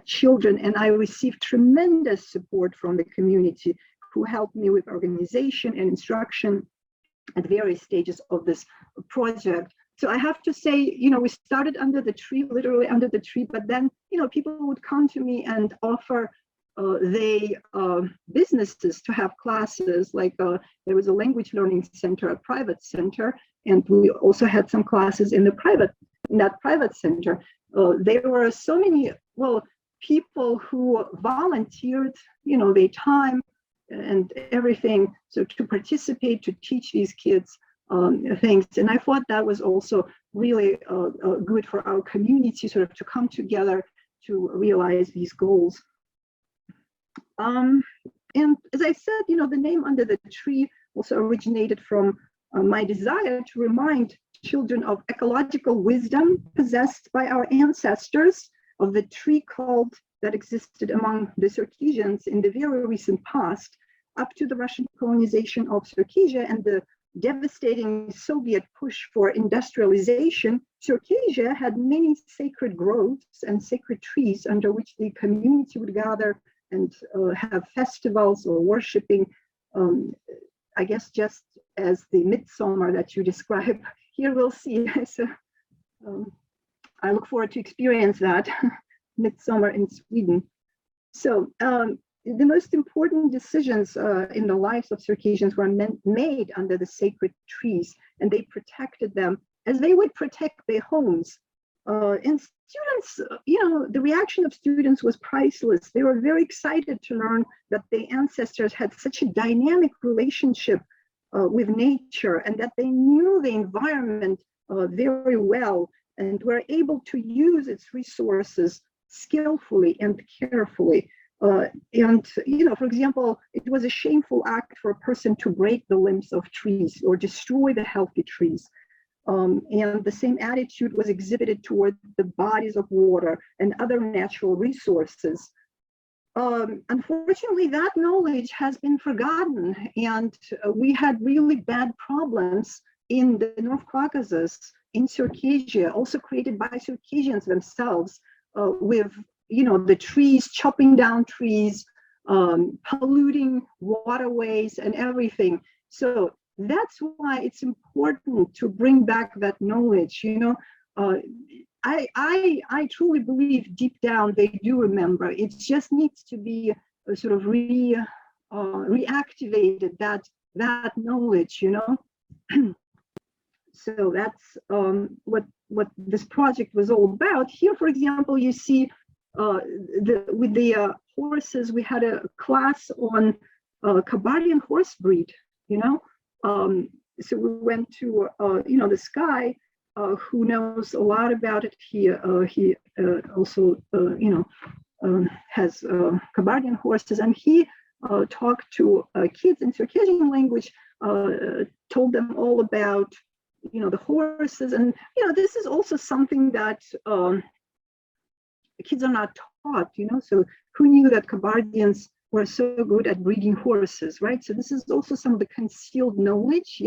children. And I received tremendous support from the community who helped me with organization and instruction at various stages of this project. So I have to say, we started under the tree, literally under the tree, but then, people would come to me and offer businesses to have classes. Like there was a language learning center, a private center, and we also had some classes in that private center. There were so many, people who volunteered, their time and everything, so to participate, to teach these kids things. And I thought that was also really good for our community, sort of to come together to realize these goals. And as I said, the name Under the Tree also originated from my desire to remind children of ecological wisdom possessed by our ancestors, of the tree cult that existed among the Circassians in the very recent past, up to the Russian colonization of Circassia and the devastating Soviet push for industrialization. Circassia had many sacred groves and sacred trees under which the community would gather and have festivals or worshiping, I guess, just as the midsummer that you describe. Here we'll see. So, I look forward to experience that midsummer in Sweden. So the most important decisions in the lives of Circassians were made under the sacred trees, and they protected them as they would protect their homes. And students, the reaction of students was priceless. They were very excited to learn that their ancestors had such a dynamic relationship with nature, and that they knew the environment very well and were able to use its resources skillfully and carefully. And, for example, it was a shameful act for a person to break the limbs of trees or destroy the healthy trees. And the same attitude was exhibited toward the bodies of water and other natural resources. Unfortunately, that knowledge has been forgotten, and we had really bad problems in the North Caucasus, in Circassia, also created by Circassians themselves, with the trees, chopping down trees, polluting waterways and everything. So that's why it's important to bring back that knowledge. I truly believe deep down they do remember. It just needs to be sort of reactivated, that knowledge. So that's what this project was all about. Here, for example, you see with the horses, we had a class on Kabardian horse breed. So we went to this guy who knows a lot about it. He also has Kabardian horses, and he talked to kids in Circassian language, told them all about the horses. And this is also something that kids are not taught. So who knew that Kabardians were so good at breeding horses, right? So this is also some of the concealed knowledge.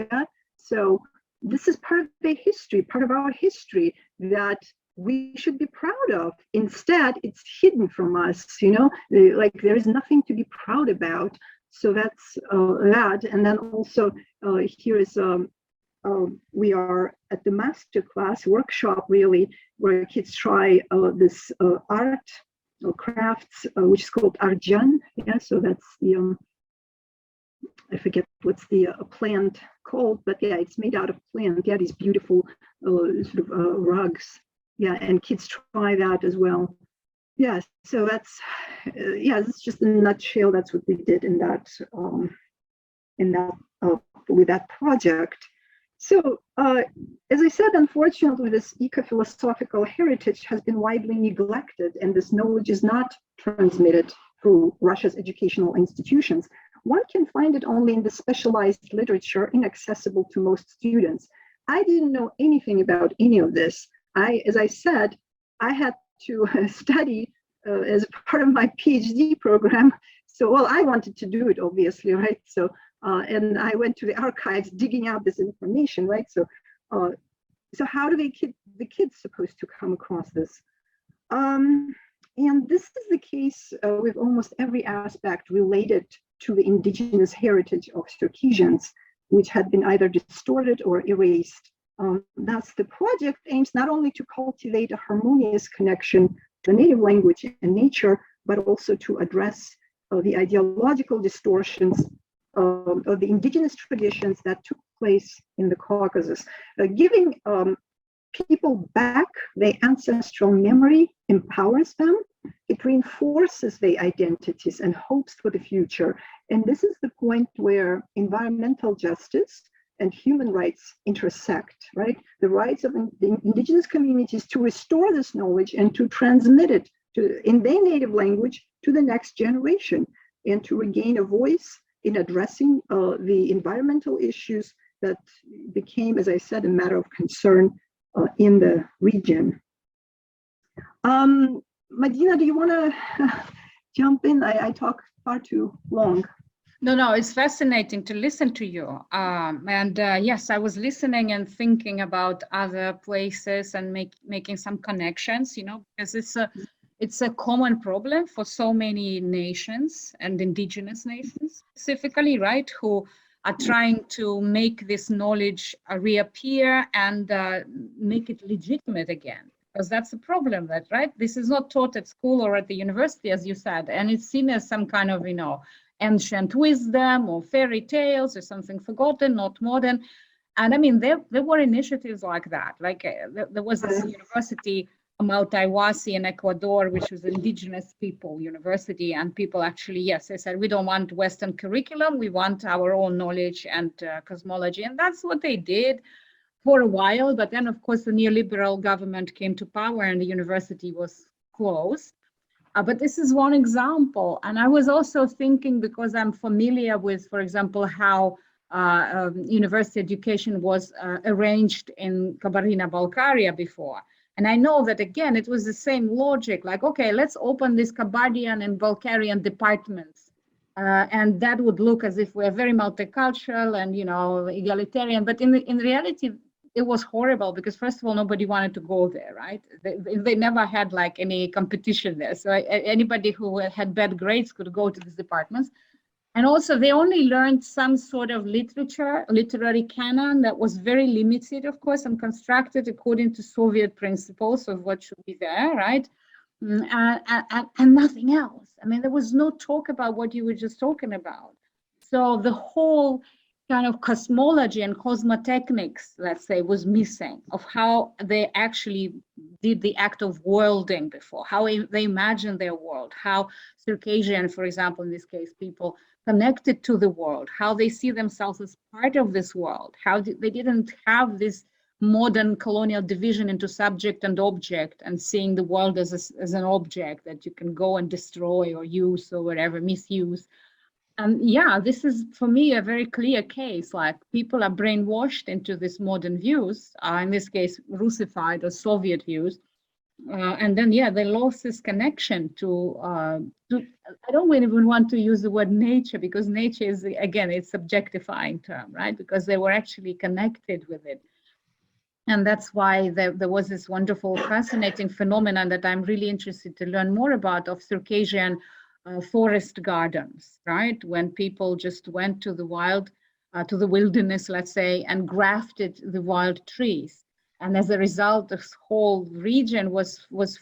So this is part of the history, part of our history that we should be proud of. Instead, it's hidden from us, like there is nothing to be proud about. So that's that. And then also here is, we are at the masterclass workshop, really, where kids try this art or crafts, which is called arjan. So that's the, I forget what's the plant called, but it's made out of plant. These beautiful sort of rugs. And kids try that as well. So that's, it's just in a nutshell, that's what we did in that, with that project. So, as I said, unfortunately, this eco-philosophical heritage has been widely neglected, and this knowledge is not transmitted through Russia's educational institutions. One can find it only in the specialized literature inaccessible to most students. I didn't know anything about any of this. As I said, I had to study as part of my PhD program. So, I wanted to do it, obviously, right? So, and I went to the archives digging out this information, right? So, so how do the kids supposed to come across this? And this is the case with almost every aspect related to the indigenous heritage of Circassians, which had been either distorted or erased. Thus, the project aims not only to cultivate a harmonious connection to native language and nature, but also to address the ideological distortions of the indigenous traditions that took place in the Caucasus. Giving people back their ancestral memory empowers them. It reinforces their identities and hopes for the future. And this is the point where environmental justice and human rights intersect, right? The rights of the indigenous communities to restore this knowledge and to transmit it in their native language to the next generation, and to regain a voice in addressing the environmental issues that became, as I said, a matter of concern in the region. Madina, do you want to jump in? I talk far too long. No, it's fascinating to listen to you. Yes, I was listening and thinking about other places and making some connections, because it's a common problem for so many nations and indigenous nations specifically, right, who are trying to make this knowledge reappear and make it legitimate again. Because that's the problem, right? This is not taught at school or at the university, as you said, and it's seen as some kind of, ancient wisdom or fairy tales or something forgotten, not modern. And I mean, there were initiatives like that. Like there was this university, Maltaiwasi in Ecuador, which was indigenous people university, and people actually, yes, they said, we don't want Western curriculum, we want our own knowledge and cosmology. And that's what they did for a while. But then, of course, the neoliberal government came to power and the university was closed. But this is one example. And I was also thinking, because I'm familiar with, for example, how university education was arranged in Kabardino-Balkaria before. And I know that, again, it was the same logic, like, okay, let's open these Kabardian and Balkarian departments. And that would look as if we're very multicultural and, you know, egalitarian. But in reality, it was horrible because, first of all, nobody wanted to go there, right? They never had like any competition there. So anybody who had bad grades could go to these departments. And also they only learned some sort of literature, literary canon that was very limited, of course, and constructed according to Soviet principles of what should be there, right? And nothing else. I mean, there was no talk about what you were just talking about. So the whole kind of cosmology and cosmotechnics, let's say, was missing of how they actually did the act of worlding before, how they imagined their world, how Circassian, for example, in this case, people connected to the world, how they see themselves as part of this world, how they didn't have this modern colonial division into subject and object and seeing the world as an object that you can go and destroy or use or whatever, misuse. And yeah, this is for me a very clear case, like people are brainwashed into this modern views, in this case, Russified or Soviet views. And then, yeah, they lost this connection to, I don't even want to use the word nature because nature is, again, it's subjectifying term, right? Because they were actually connected with it. And that's why there was this wonderful, fascinating phenomenon that I'm really interested to learn more about of Circassian forest gardens, right? When people just went to the wild, to the wilderness, let's say, and grafted the wild trees. And as a result, this whole region was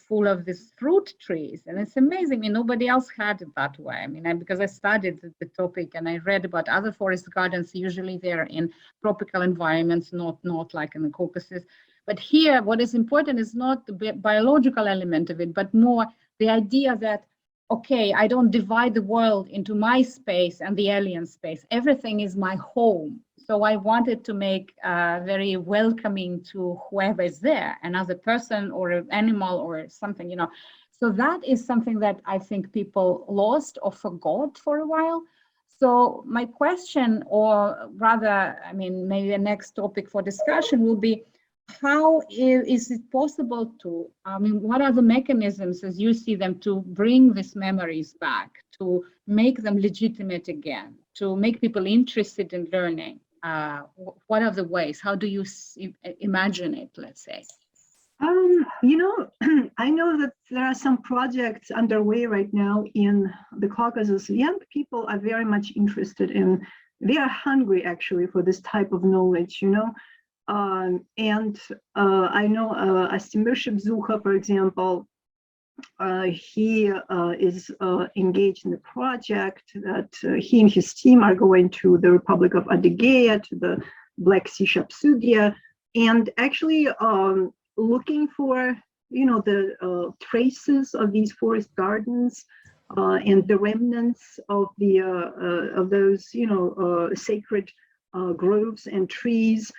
full of these fruit trees. And it's amazing. I mean, nobody else had it that way. I mean, because I studied the topic and I read about other forest gardens, usually they're in tropical environments, not like in the Caucasus. But here, what is important is not the biological element of it, but more the idea that, okay, I don't divide the world into my space and the alien space. Everything is my home. So I wanted to make very welcoming to whoever is there, another person or an animal or something, you know. So that is something that I think people lost or forgot for a while. So my question, or rather, I mean, maybe the next topic for discussion will be, how is it possible to, I mean, what are the mechanisms as you see them to bring these memories back, to make them legitimate again, to make people interested in learning? What are the ways? How do you imagine it, let's say? You know, I know that there are some projects underway right now in the Caucasus. Young people are very much interested in, they are hungry actually for this type of knowledge, you know. And I know Astimir Zuha, for example, he is engaged in the project that he and his team are going to the Republic of Adygea, to the Black Sea Shapsugia, and actually looking for, you know, the traces of these forest gardens and the remnants of the of those, you know, sacred groves and trees.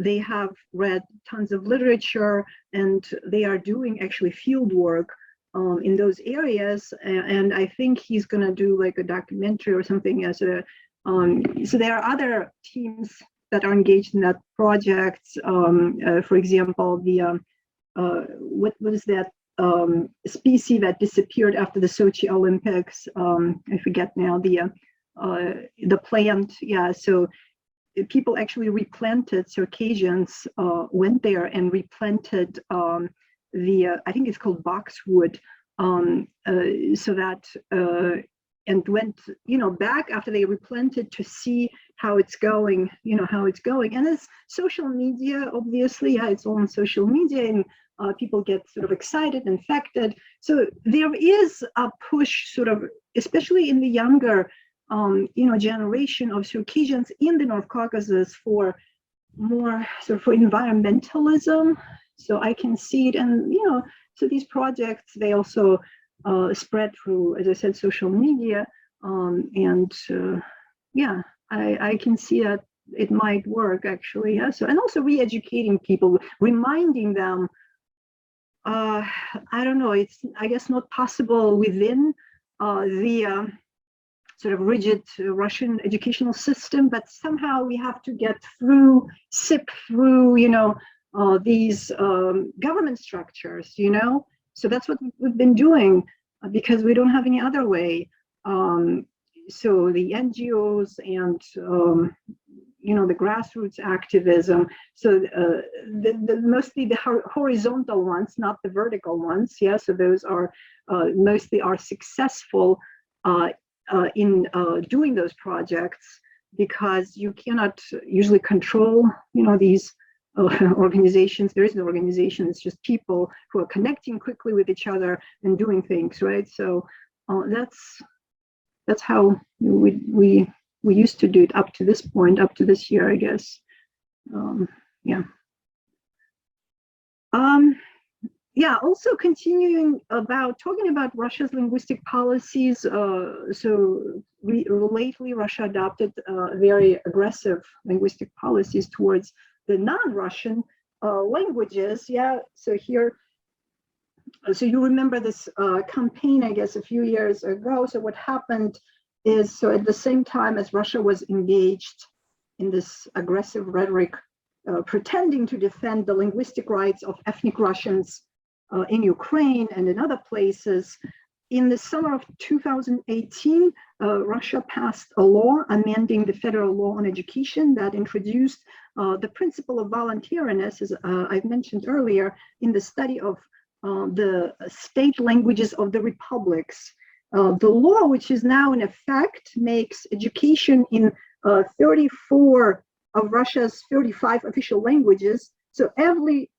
They have read tons of literature and they are doing actually field work in those areas. And I think he's going to do like a documentary or something as a, so there are other teams that are engaged in that project. For example, the, what is that species that disappeared after the Sochi Olympics? I forget now, the plant, yeah, so people actually replanted, Circassians went there and replanted the, I think it's called boxwood, so that, and went, you know, back after they replanted to see how it's going, you know, how it's going. And it's social media, obviously, yeah, it's all on social media, and people get sort of excited, infected. So there is a push sort of, especially in the younger you know, generation of Circassians in the North Caucasus for more sort of for environmentalism. So I can see it, and you know, so these projects, they also spread through, as I said, social media, and yeah, I can see that it might work actually. Yeah. So, and also re-educating people, reminding them I don't know, it's, I guess, not possible within the sort of rigid Russian educational system, but somehow we have to get through, sip through, these government structures, So that's what we've been doing because we don't have any other way. So the NGOs and the grassroots activism. So mostly the horizontal ones, not the vertical ones. Yeah, so those are mostly are successful in doing those projects because you cannot usually control, these organizations. There is no organization. It's just people who are connecting quickly with each other and doing things, right? So that's how we used to do it up to this point, up to this year, I guess. Yeah. Yeah, also continuing talking about Russia's linguistic policies. So lately, Russia adopted very aggressive linguistic policies towards the non-Russian languages. Yeah, so here, so you remember this campaign, I guess, a few years ago. So what happened is, so at the same time as Russia was engaged in this aggressive rhetoric, pretending to defend the linguistic rights of ethnic Russians in Ukraine and in other places, in the summer of 2018, Russia passed a law amending the federal law on education that introduced the principle of voluntariness, as I've mentioned earlier, in the study of the state languages of the republics. The law, which is now in effect, makes education in 34 of Russia's 35 official languages, so every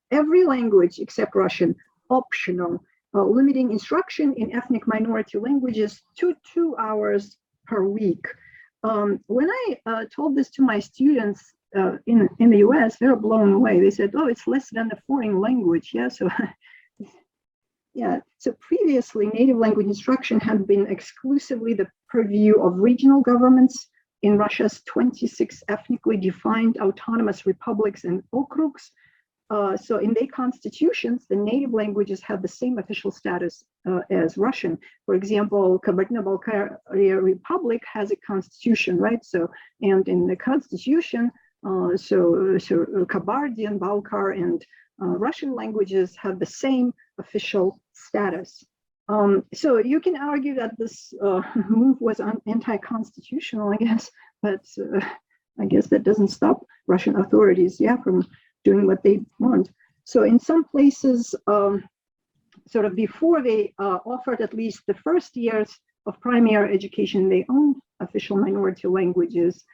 language except Russian, optional, limiting instruction in ethnic minority languages to 2 hours per week. When I told this to my students in the US, they were blown away. They said, "Oh, it's less than a foreign language." Yeah, so yeah. So previously, native language instruction had been exclusively the purview of regional governments in Russia's 26 ethnically defined autonomous republics and okrugs. So in their constitutions, the native languages have the same official status as Russian. For example, Kabardino-Balkaria Republic has a constitution, right? So, and in the constitution, so Kabardian, Balkar, and Russian languages have the same official status. So you can argue that this move was anti-constitutional, I guess, but I guess that doesn't stop Russian authorities, yeah, from doing what they want. So in some places, sort of before they offered at least the first years of primary education, they owned official minority languages,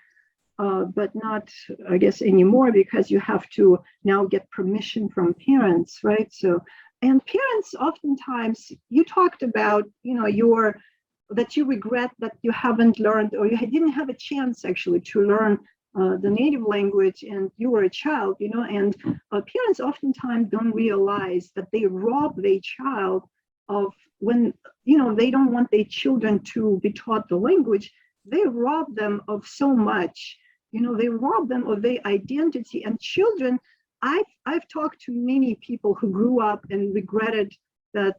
but not, I guess, anymore, because you have to now get permission from parents, right? So, and parents oftentimes, you talked about, that you regret that you haven't learned, or you didn't have a chance actually to learn the native language, and you were a child, and parents oftentimes don't realize that they rob their child of, when, they don't want their children to be taught the language, they rob them of so much, they rob them of their identity. And children, I've talked to many people who grew up and regretted that,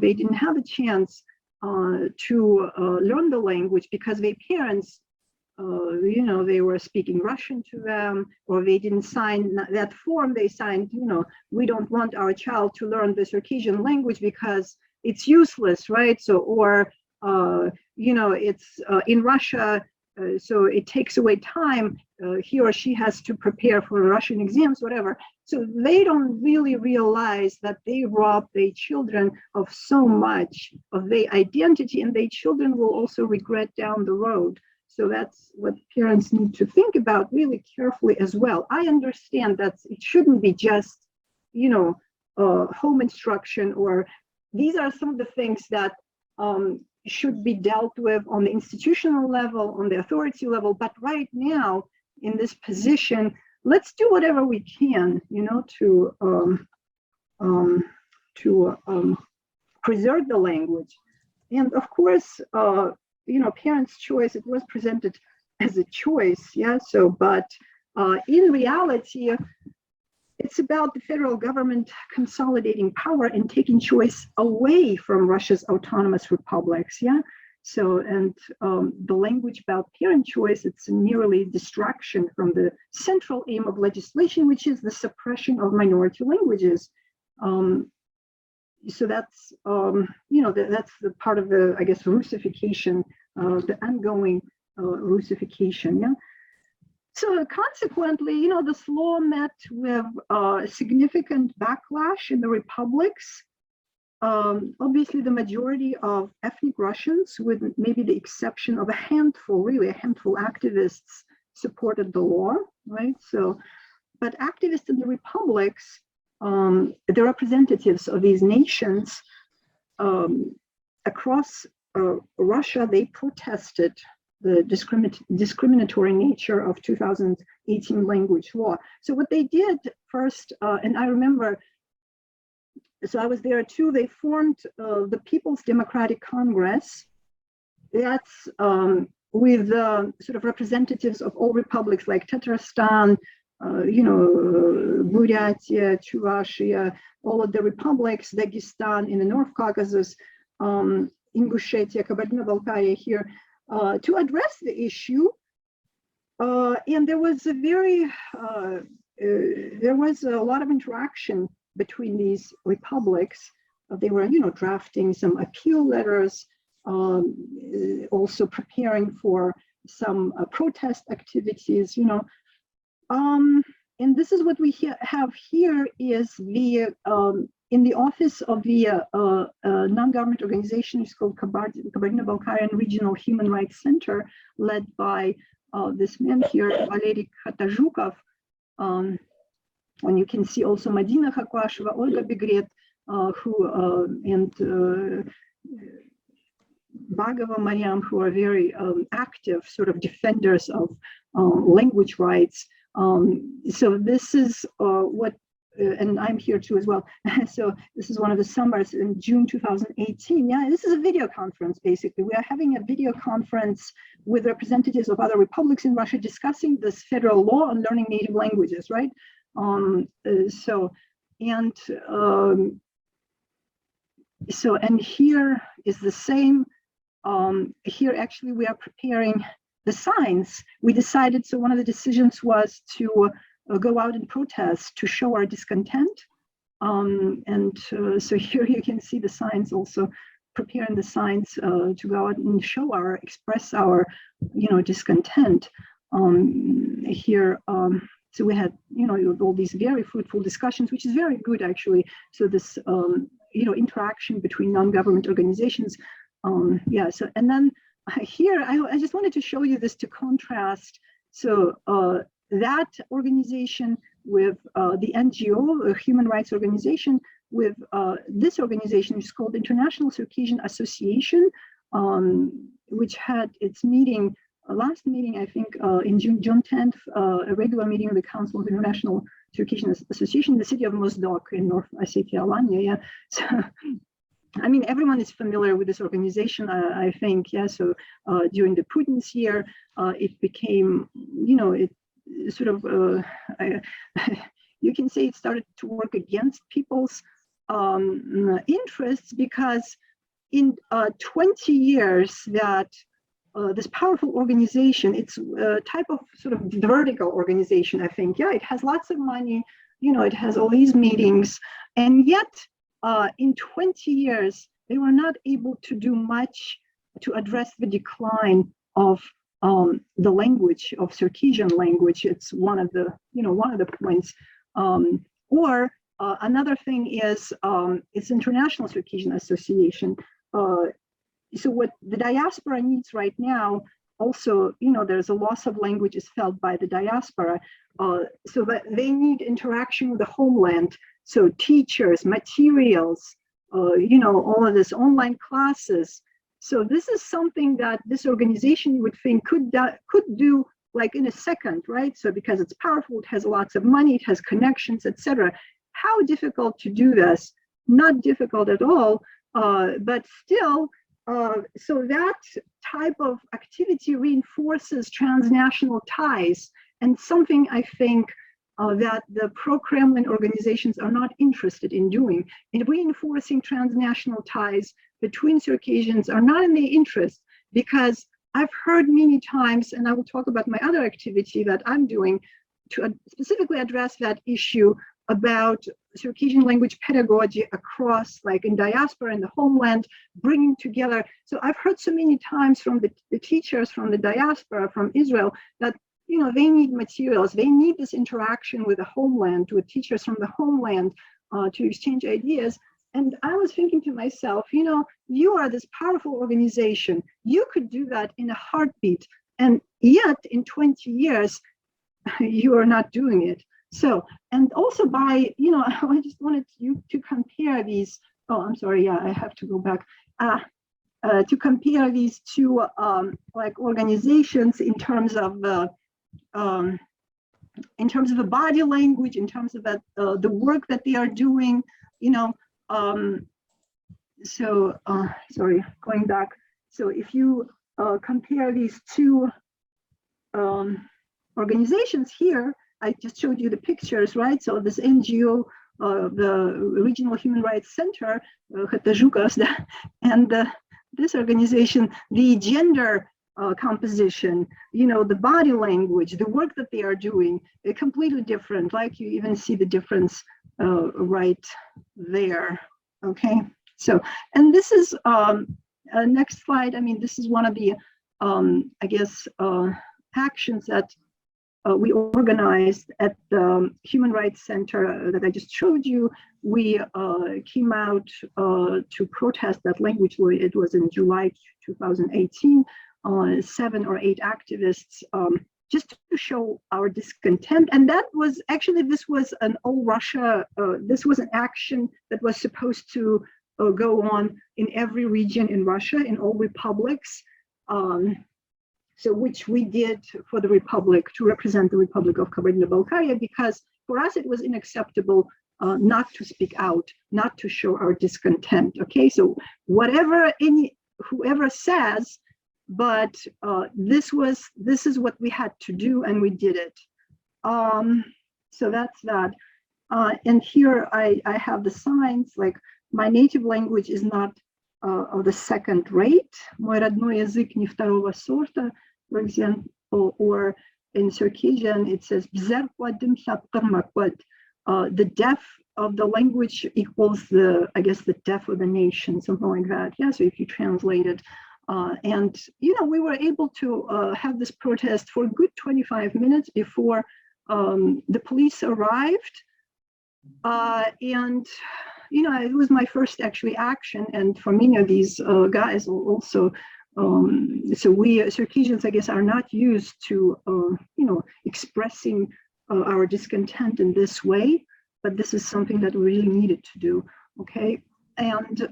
they didn't have a chance to learn the language because their parents, they were speaking Russian to them, or they didn't sign that form. They signed, we don't want our child to learn the Circassian language because it's useless, right? So, or, it's in Russia, so it takes away time. He or she has to prepare for Russian exams, whatever. So they don't really realize that they rob their children of so much of their identity, and their children will also regret down the road. So that's what parents need to think about really carefully as well. I understand that it shouldn't be just, home instruction, or these are some of the things that should be dealt with on the institutional level, on the authority level. But right now, in this position, let's do whatever we can, to preserve the language. And of course, parents' choice, it was presented as a choice, yeah. So, but in reality, it's about the federal government consolidating power and taking choice away from Russia's autonomous republics. Yeah. So, and the language about parent choice, it's merely distraction from the central aim of legislation, which is the suppression of minority languages. So that's, that's the part of the, I guess, Russification, the ongoing Russification. Yeah. So consequently, this law met with significant backlash in the republics. Obviously, the majority of ethnic Russians, with maybe the exception of a handful activists, supported the law, right? So, but activists in the republics, the representatives of these nations across Russia, they protested the discriminatory nature of 2018 language law. So what they did first, and I remember, so I was there too, they formed the People's Democratic Congress. That's with sort of representatives of all republics like Tatarstan, Buryatia, Chuvashia, all of the republics, Dagestan in the North Caucasus, Ingushetia, Kabardino-Balkaria here, to address the issue. And there was a lot of interaction between these republics. They were, drafting some appeal letters, also preparing for some protest activities, and this is what we have here is the in the office of the non-government organization, it's called Kabardino-Balkarian Regional Human Rights Center, led by this man here, Valery Khatajukov. And you can see also Madina Khakwasheva, Olga Begret, and Bagava Mariam, who are very active sort of defenders of language rights. So this is what, and I'm here too as well. So this is one of the summers in June 2018. Yeah, this is a video conference, basically. We are having a video conference with representatives of other republics in Russia discussing this federal law on learning native languages, right? And here is the same. Here actually we are preparing the signs. We decided, so one of the decisions was to go out and protest to show our discontent. So here you can see the signs, also preparing the signs to go out and express our, discontent. Here, so we had, all these very fruitful discussions, which is very good actually. So this, interaction between non-government organizations. So, and then here, I just wanted to show you this to contrast. So that organization with the NGO, a human rights organization, with this organization, which is called International Circassian Association, which had its meeting, last meeting, I think, in June 10th, a regular meeting of the Council of International Circassian Association in the city of Mozdok in North Ossetia, Alanya. Yeah. So, I mean, everyone is familiar with this organization, I think. Yeah. So during the Putin's year, it became, it sort of, you can say it started to work against people's interests, because in 20 years that this powerful organization, it's a type of sort of vertical organization, I think. Yeah, it has lots of money, it has all these meetings, and yet in 20 years, they were not able to do much to address the decline of the language, of Circassian language. It's one of the, one of the points. Another thing is it's International Circassian Association. So what the diaspora needs right now, also, there's a loss of languages felt by the diaspora. So that they need interaction with the homeland. So teachers, materials, all of this, online classes. So this is something that this organization, you would think, could do like in a second, right? So because it's powerful, it has lots of money, it has connections, etc. How difficult to do this? Not difficult at all, but still, so that type of activity reinforces transnational ties, and something I think that the pro-Kremlin organizations are not interested in doing. And reinforcing transnational ties between Circassians are not in their interest, because I've heard many times, and I will talk about my other activity that I'm doing to specifically address that issue about Circassian language pedagogy across, like in diaspora and the homeland, bringing together. So I've heard so many times from the teachers from the diaspora, from Israel, that they need materials, they need this interaction with the homeland, with teachers from the homeland to exchange ideas. And I was thinking to myself, you are this powerful organization, you could do that in a heartbeat, and yet in 20 years, you are not doing it. So, and also by, I just wanted you to compare these, oh, I'm sorry, yeah, I have to go back, to compare these two like organizations in terms of the body language, in terms of the work that they are doing, sorry, going back. So if you compare these two organizations here, I just showed you the pictures, right? So this NGO, the Regional Human Rights Center, and this organization, the gender composition, the body language, the work that they are doing, completely different. Like you even see the difference right there. Okay, so, and this is next slide. I mean, this is one of the, I guess, actions that we organized at the Human Rights Center that I just showed you. We came out to protest that language law. It was in July 2018. 7 or 8 activists, just to show our discontent. And that was actually, this was an all Russia, this was an action that was supposed to go on in every region in Russia, in all republics. So which we did for the Republic, to represent the Republic of Kabardino-Balkaria, because for us it was unacceptable not to speak out, not to show our discontent. Okay, so whoever says, but this is what we had to do, and we did it. So that's that. And here I have the signs, like my native language is not of the second rate. Мой родной язык не второго сорта, for example, or in Circassian, it says, the deaf of the language equals I guess, the deaf of the nation, something like that. Yeah, so if you translate it. And, we were able to have this protest for a good 25 minutes before the police arrived. And, it was my first actually action. And for many of these guys also, so we Circassians, I guess, are not used to, expressing our discontent in this way, but this is something that we really needed to do, okay? And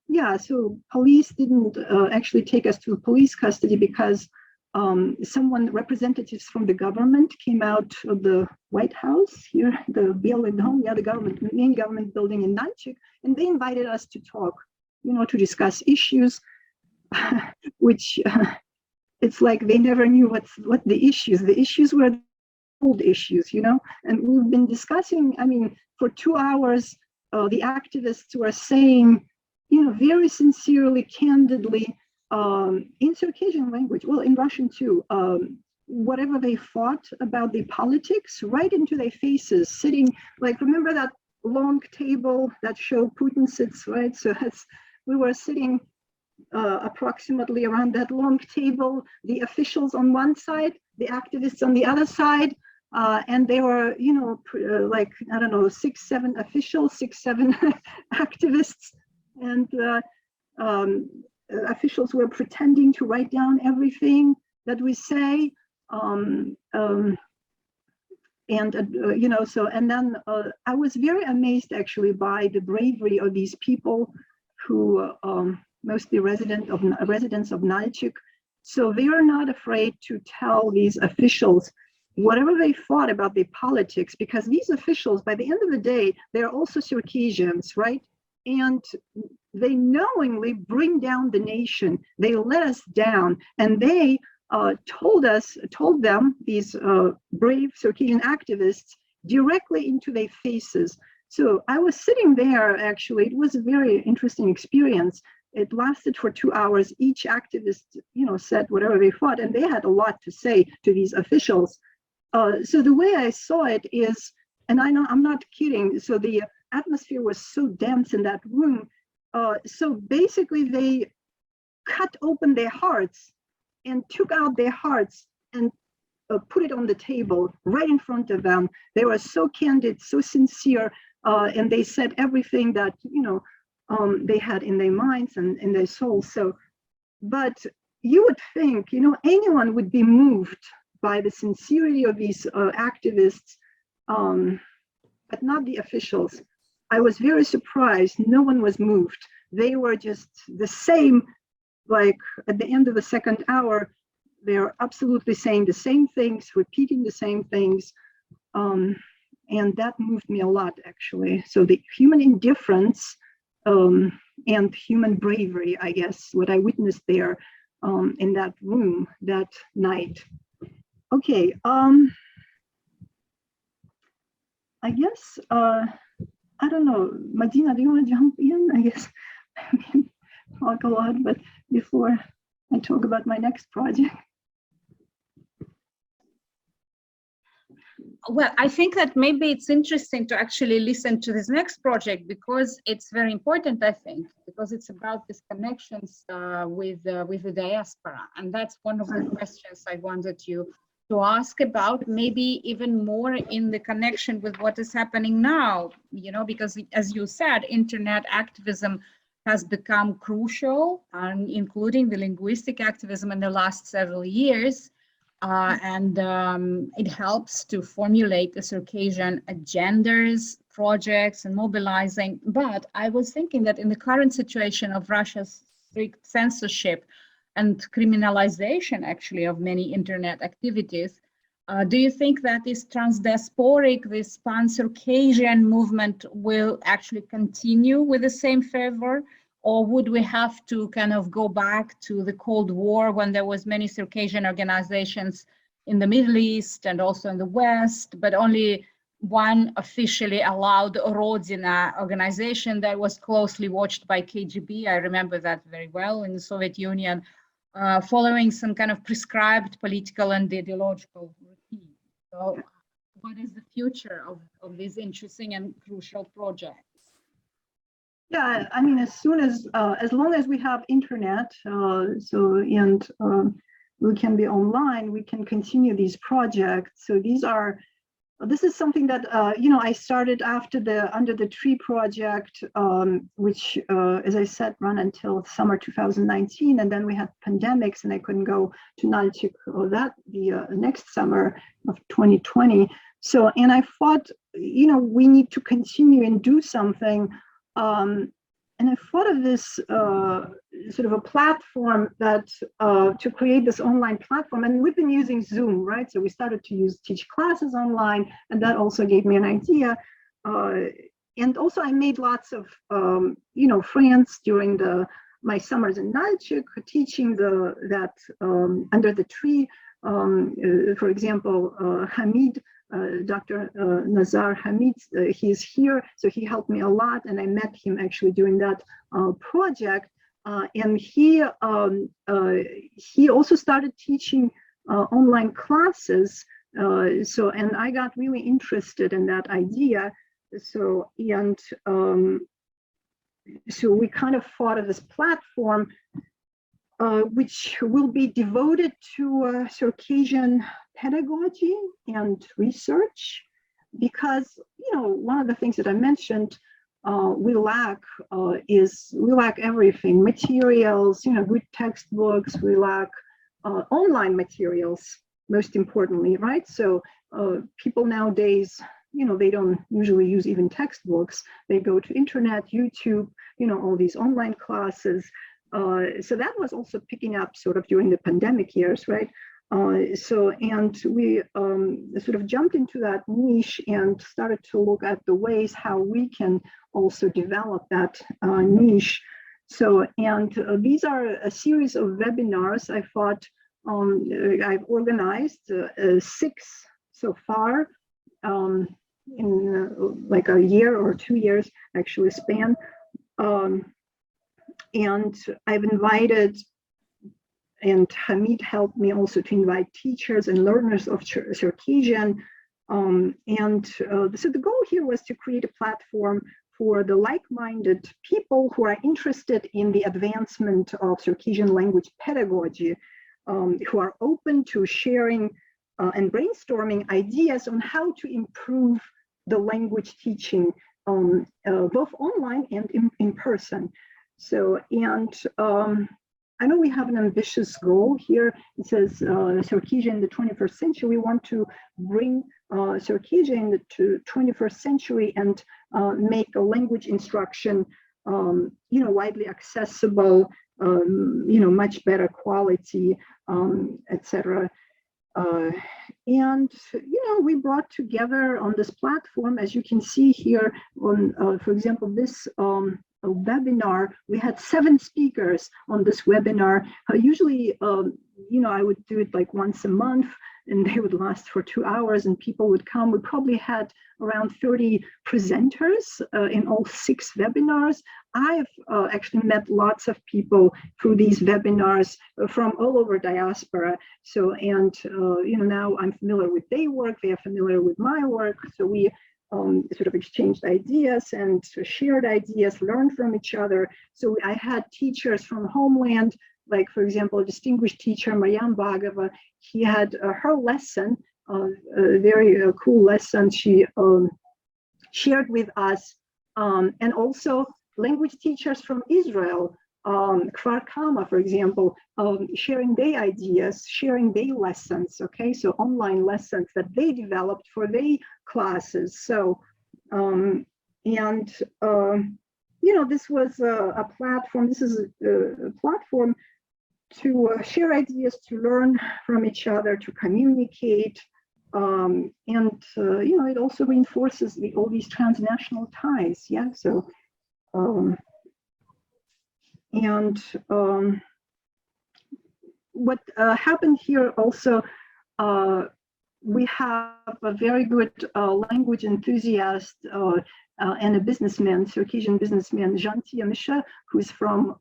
yeah, so police didn't actually take us to police custody because representatives from the government came out of the White House here, the Bielый Dom, yeah, the main government building in Nalchik, and they invited us to talk, to discuss issues, which it's like they never knew what the issues were, old issues, and we've been discussing, I mean, for 2 hours, the activists were saying, very sincerely, candidly, in Circassian language, well, in Russian too, whatever they thought about the politics, right into their faces, sitting, like, remember that long table that show Putin sits, right? So we were sitting approximately around that long table, the officials on one side, the activists on the other side, and they were, like, I don't know, 6, 7 officials, 6, 7 activists, and officials were pretending to write down everything that we say, and then I was very amazed actually by the bravery of these people who mostly residents of Nalchik. So they are not afraid to tell these officials whatever they thought about the politics, because these officials, by the end of the day, they're also Circassians, right? And they knowingly bring down the nation. They let us down, and they told them, these brave Circassian activists, directly into their faces. So I was sitting there, actually, it was a very interesting experience. It lasted for 2 hours. Each activist, said whatever they thought, and they had a lot to say to these officials. So the way I saw it is, and I'm not kidding, so the atmosphere was so dense in that room. So basically they cut open their hearts and took out their hearts and put it on the table right in front of them. They were so candid, so sincere, and they said everything that, they had in their minds and in their souls. So, but you would think, anyone would be moved by the sincerity of these activists, but not the officials. I was very surprised. No one was moved. They were just the same, like at the end of the second hour, they're absolutely saying the same things, repeating the same things. And that moved me a lot, actually. So the human indifference and human bravery, I guess, what I witnessed there in that room that night. Okay, I guess, I don't know, Madina, do you want to jump in? I guess I mean, talk a lot, but before I talk about my next project. Well, I think that maybe it's interesting to actually listen to this next project because it's very important, I think, because it's about these connections with the diaspora. And that's one of the questions I wanted you to ask about, maybe even more in the connection with what is happening now, because as you said, internet activism has become crucial, including the linguistic activism in the last several years. And it helps to formulate the Circassian agendas, projects, and mobilizing. But I was thinking that in the current situation of Russia's strict censorship and criminalization, actually, of many internet activities, do you think that this trans-diasporic, this pan-Circassian movement will actually continue with the same fervor? Or would we have to kind of go back to the Cold War when there was many Circassian organizations in the Middle East and also in the West, but only one officially allowed Rodina organization that was closely watched by KGB. I remember that very well in the Soviet Union, following some kind of prescribed political and ideological routine. So what is the future of these interesting and crucial projects? Yeah, I mean, as long as we have internet, we can be online, we can continue these projects. So this is something that, I started under the Tree project, which, as I said, ran until summer 2019. And then we had pandemics and I couldn't go to Nalchik the next summer of 2020. So, and I thought, we need to continue and do something. And I thought of this sort of a platform that to create this online platform, and we've been using Zoom, right? So we started to teach classes online, and that also gave me an idea. And also I made lots of friends during my summers in Nalchik, teaching under the tree. For example, Hamid. Dr. Nazar Hamid, he's here, so he helped me a lot, and I met him actually during that project. And he also started teaching online classes. And I got really interested in that idea. So we kind of thought of this platform, which will be devoted to Circassian pedagogy and research, because one of the things that I mentioned we lack everything: materials, good textbooks. We lack online materials, most importantly, right? So people nowadays, they don't usually use even textbooks. They go to internet, YouTube, all these online classes. So that was also picking up sort of during the pandemic years, right? And we sort of jumped into that niche and started to look at the ways how we can also develop that niche. So, and these are a series of webinars. I thought I've organized 6 so far. like a year or 2 years actually span. And I've invited, and Hamid helped me also to invite teachers and learners of Circassian. So the goal here was to create a platform for the like-minded people who are interested in the advancement of Circassian language pedagogy, who are open to sharing and brainstorming ideas on how to improve the language teaching, both online and in person. So, and I know we have an ambitious goal here. It says Circassian in the 21st century. We want to bring Circassian to 21st century and make a language instruction, widely accessible, much better quality, etc. And we brought together on this platform, as you can see here, on for example, this webinar, we had 7 speakers on this webinar. Usually, I would do it like once a month, and they would last for 2 hours, and people would come. We probably had around 30 presenters in all 6 webinars. I've actually met lots of people through these webinars from all over diaspora. So, and now I'm familiar with their work, they are familiar with my work. So we sort of exchanged ideas and shared ideas, learned from each other. So I had teachers from homeland, like, for example, a distinguished teacher, Mariam Bagava. He had her lesson, a very cool lesson she shared with us. And also language teachers from Israel, Kfar Kama, for example, sharing their ideas, sharing their lessons, okay? So online lessons that they developed for their classes. So, this was a platform, this is a platform to share ideas, to learn from each other, to communicate. It also reinforces all these transnational ties, yeah? So, what happened here also, we have a very good language enthusiast and a businessman, Circassian businessman, Janti Misha, who's from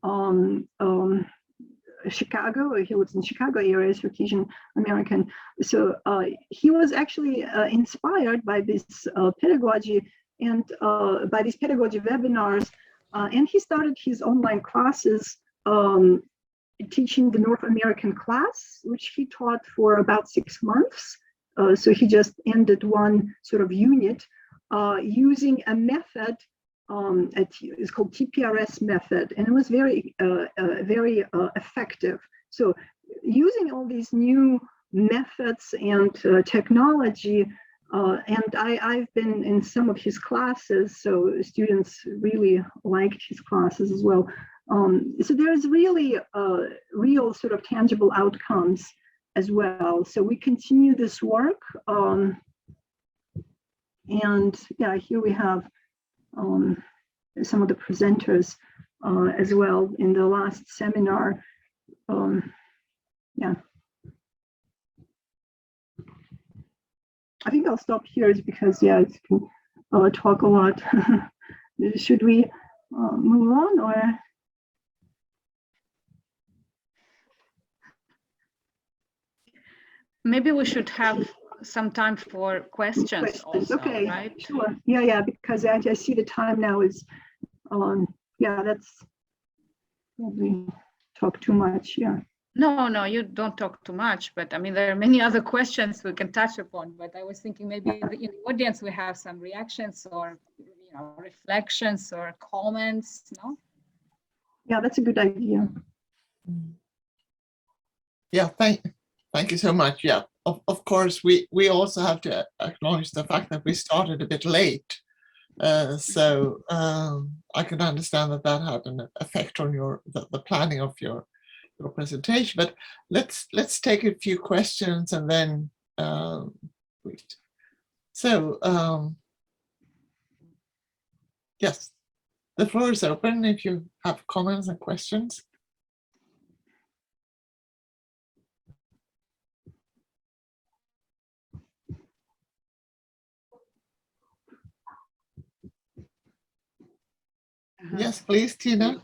Chicago. He lives in Chicago area, Circassian American. So he was actually inspired by this pedagogy and by these pedagogy webinars. And he started his online classes teaching the North American class, which he taught for about 6 months. So he just ended one sort of unit using a method, it's called TPRS method, and it was very effective. So using all these new methods and technology, and I've been in some of his classes, so students really liked his classes as well. So there's really real sort of tangible outcomes as well. So we continue this work. And yeah, here we have some of the presenters as well in the last seminar. Yeah. I think I'll stop here because, yeah, it can talk a lot. Should we move on, or? Maybe we should have some time for questions also, okay, right? Sure. Yeah, because I see the time now is, yeah, that's probably talk too much, yeah. No, you don't talk too much, but I mean, there are many other questions we can touch upon, but I was thinking maybe in the audience we have some reactions or, reflections or comments, no? Yeah, that's a good idea. Yeah, thank you so much. Yeah, of course, we also have to acknowledge the fact that we started a bit late. So I can understand that had an effect on the planning of your presentation, but let's take a few questions and then wait. So yes, the floor is open if you have comments and questions. Yes, please, Tina.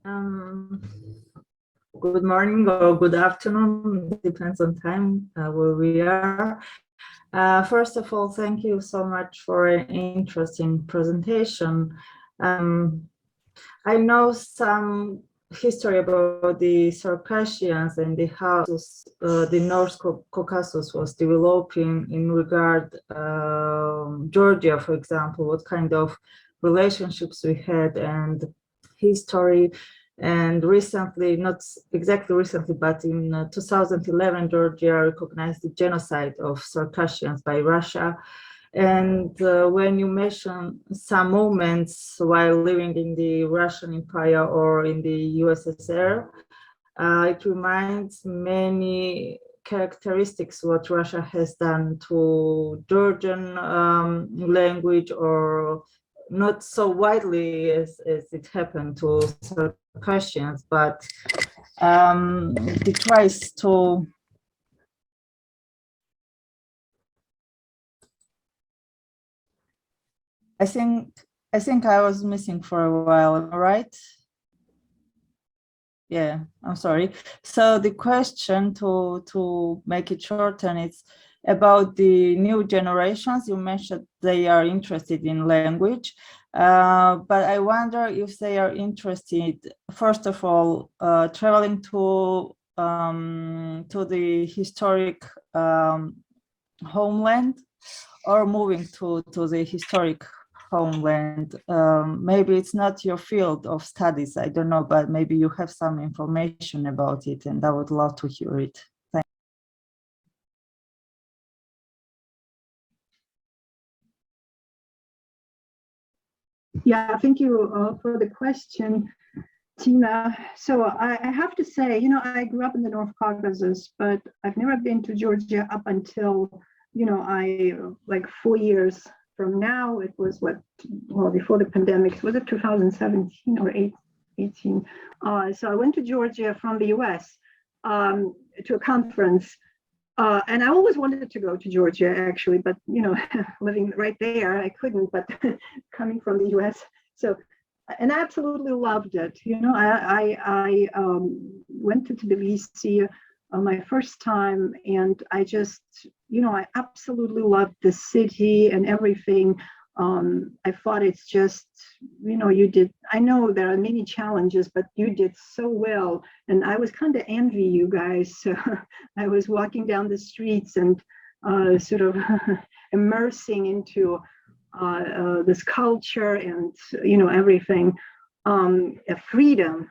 Good morning or good afternoon, depends on time where we are. First of all, thank you so much for an interesting presentation. I know some history about the Circassians and the how the North Caucasus was developing in regard Georgia, for example, what kind of relationships we had and history. And recently, not exactly recently, but in 2011, Georgia recognized the genocide of Circassians by Russia. And when you mention some moments while living in the Russian Empire or in the USSR, it reminds many characteristics what Russia has done to Georgian language, or not so widely as it happened to Circassians, but it tries to I think I was missing for a while, right? Yeah, I'm sorry. So the question, to make it short, and it's about the new generations. You mentioned they are interested in language, but I wonder if they are interested, first of all, traveling to the historic homeland, or moving to the historic homeland. Maybe it's not your field of studies, I don't know, but maybe you have some information about it, and I would love to hear it. Thank you. Yeah, thank you for the question, Tina. So I have to say, you know, I grew up in the North Caucasus, but I've never been to Georgia up until, you know, like 4 years from now. It was well, before the pandemic, was it 2017 or 18? So I went to Georgia from the US to a conference. And I always wanted to go to Georgia, actually, but, you know, living right there, I couldn't, but coming from the US. So, and I absolutely loved it. You know, I went to Tbilisi my first time, and I just, you know, I absolutely loved the city and everything. I thought it's just, you know, I know there are many challenges, but you did so well. And I was kind of envy you guys. So I was walking down the streets and sort of immersing into this culture and, you know, everything. Freedom,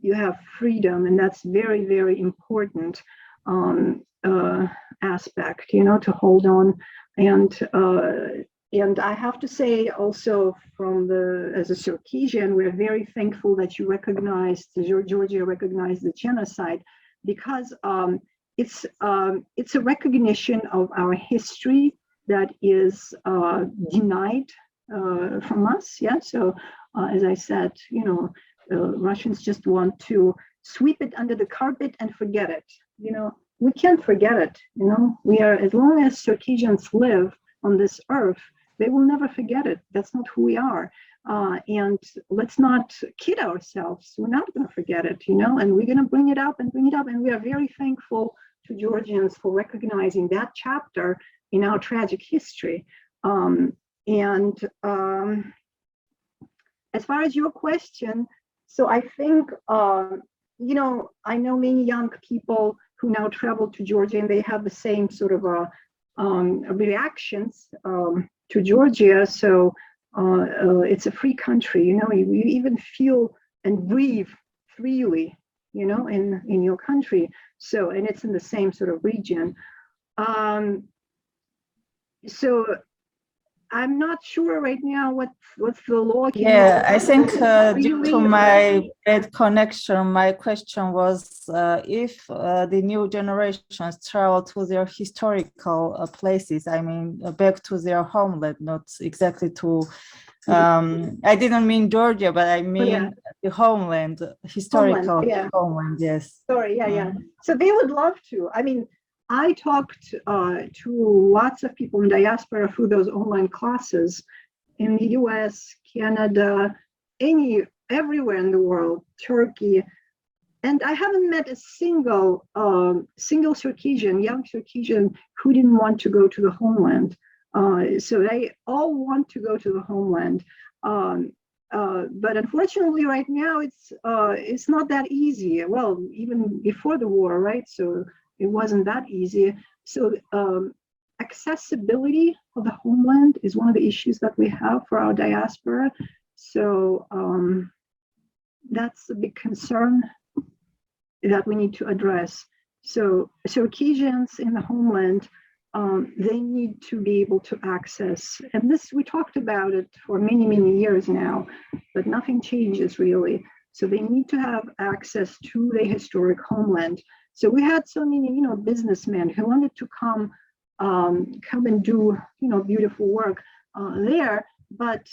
you have freedom, and that's very, very important aspect, you know, to hold on. And I have to say also, as a Circassian, we're very thankful that you Georgia recognized the genocide, because it's a recognition of our history that is denied from us. Yeah. So as I said, you know, Russians just want to sweep it under the carpet and forget it. You know, we can't forget it. You know, we are, as long as Circassians live on this earth, they will never forget it. That's not who we are. And let's not kid ourselves. We're not going to forget it, you know, and we're going to bring it up. And we are very thankful to Georgians for recognizing that chapter in our tragic history. As far as your question, so I think, you know, I know many young people who now travel to Georgia, and they have the same sort of reactions to Georgia. So it's a free country, you know, you even feel and breathe freely, you know, in your country. So, and it's in the same sort of region. So I'm not sure right now what's the law. Yeah, I think due to my bad connection, my question was if the new generations travel to their historical places, I mean, back to their homeland, not exactly to, I didn't mean Georgia, but I mean the homeland, historical homeland, yes. Sorry, yeah. So they would love to. I mean, I talked to lots of people in diaspora through those online classes, in the US, Canada, everywhere in the world, Turkey. And I haven't met a single Circassian, young Circassian, who didn't want to go to the homeland. So they all want to go to the homeland. But unfortunately, right now, it's not that easy. Well, even before the war, right? So it wasn't that easy. So accessibility of the homeland is one of the issues that we have for our diaspora. So that's a big concern that we need to address. So Circassians in the homeland, they need to be able to access, and this, we talked about it for many, many years now, but nothing changes really. So they need to have access to the historic homeland. So we had so many, businessmen who wanted to come and do, beautiful work there, but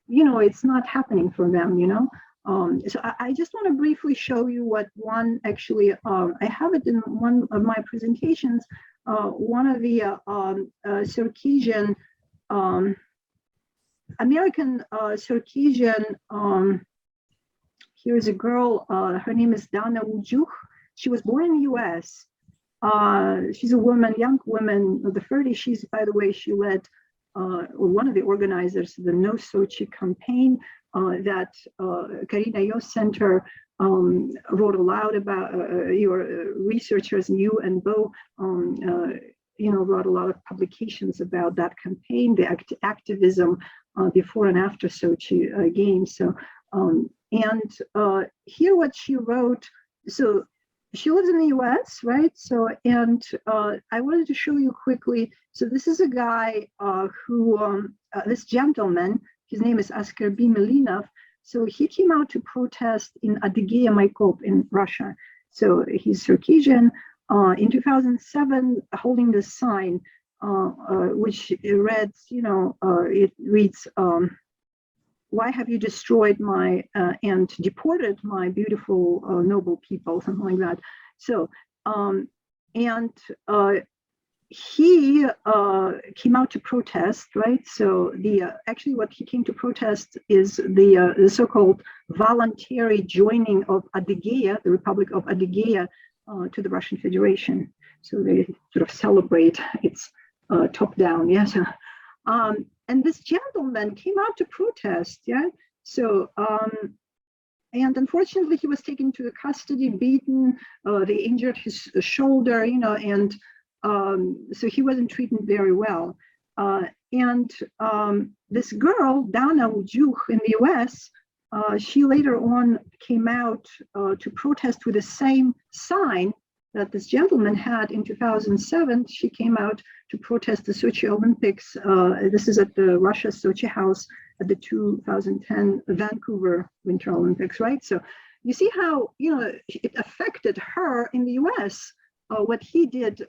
it's not happening for them, So I just want to briefly show you what one actually, I have it in one of my presentations, one of the Circassian, American Circassian, here's a girl, her name is Dana Wujuh. She was born in the US. She's a woman, young woman of the 30s. She's, by the way, she led one of the organizers of the No Sochi campaign that Karina, your center wrote aloud about, your researchers, and you and Bo, wrote a lot of publications about that campaign, the activism before and after Sochi Games. So, here what she wrote, so she lives in the US, right? So, and I wanted to show you quickly. So this is a guy this gentleman, his name is Asker B. Milinov. So he came out to protest in Adygea Maykop in Russia. So he's Circassian. In 2007, holding this sign, which reads, it reads, why have you destroyed my and deported my beautiful noble people, something like that. So, he came out to protest, right? So actually what he came to protest is the so-called voluntary joining of Adygea, the Republic of Adygea, to the Russian Federation. So they sort of celebrate its top down, yes. And this gentleman came out to protest, yeah? So, and unfortunately he was taken to the custody, beaten, they injured his shoulder, and so he wasn't treated very well. This girl, Dana Wujuh in the US, she later on came out to protest with the same sign that this gentleman had in 2007. She came out to protest the Sochi Olympics. This is at the Russia Sochi House at the 2010 Vancouver Winter Olympics, right? So you see how, it affected her in the US, what he did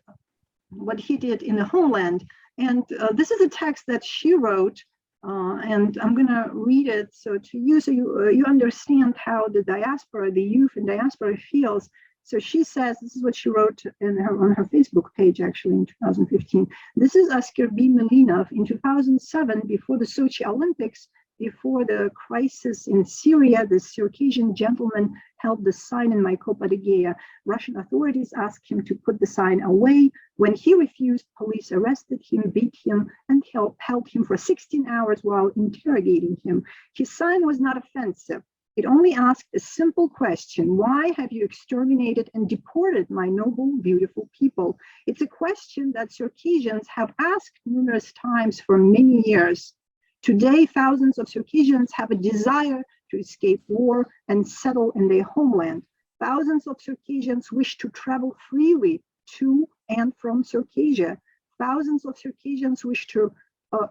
in the homeland. And this is a text that she wrote, and I'm gonna read it so to you, so you understand how the diaspora, the youth in diaspora feels. So she says, this is what she wrote on her Facebook page, actually, in 2015. This is Asker B. Milinov in 2007, before the Sochi Olympics, before the crisis in Syria. The Circassian gentleman held the sign in Maykop, Adygea. Russian authorities asked him to put the sign away. When he refused, police arrested him, beat him, and held him for 16 hours while interrogating him. His sign was not offensive. It only asked a simple question: why have you exterminated and deported my noble, beautiful people? It's a question that Circassians have asked numerous times for many years. Today, thousands of Circassians have a desire to escape war and settle in their homeland. Thousands of Circassians wish to travel freely to and from Circassia. Thousands of Circassians wish to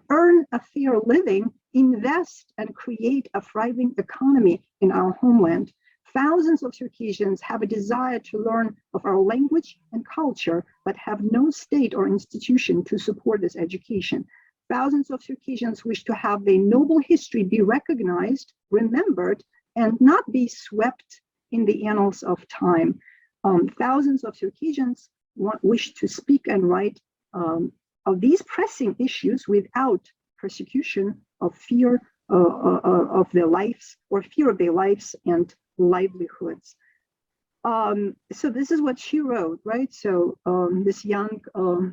earn a fair living, invest and create a thriving economy in our homeland. Thousands of Circassians have a desire to learn of our language and culture, but have no state or institution to support this education. Thousands of Circassians wish to have their noble history be recognized, remembered, and not be swept in the annals of time. Thousands of Circassians wish to speak and write of these pressing issues without persecution, of fear of their lives, or fear of their lives and livelihoods. So this is what she wrote, right? So this young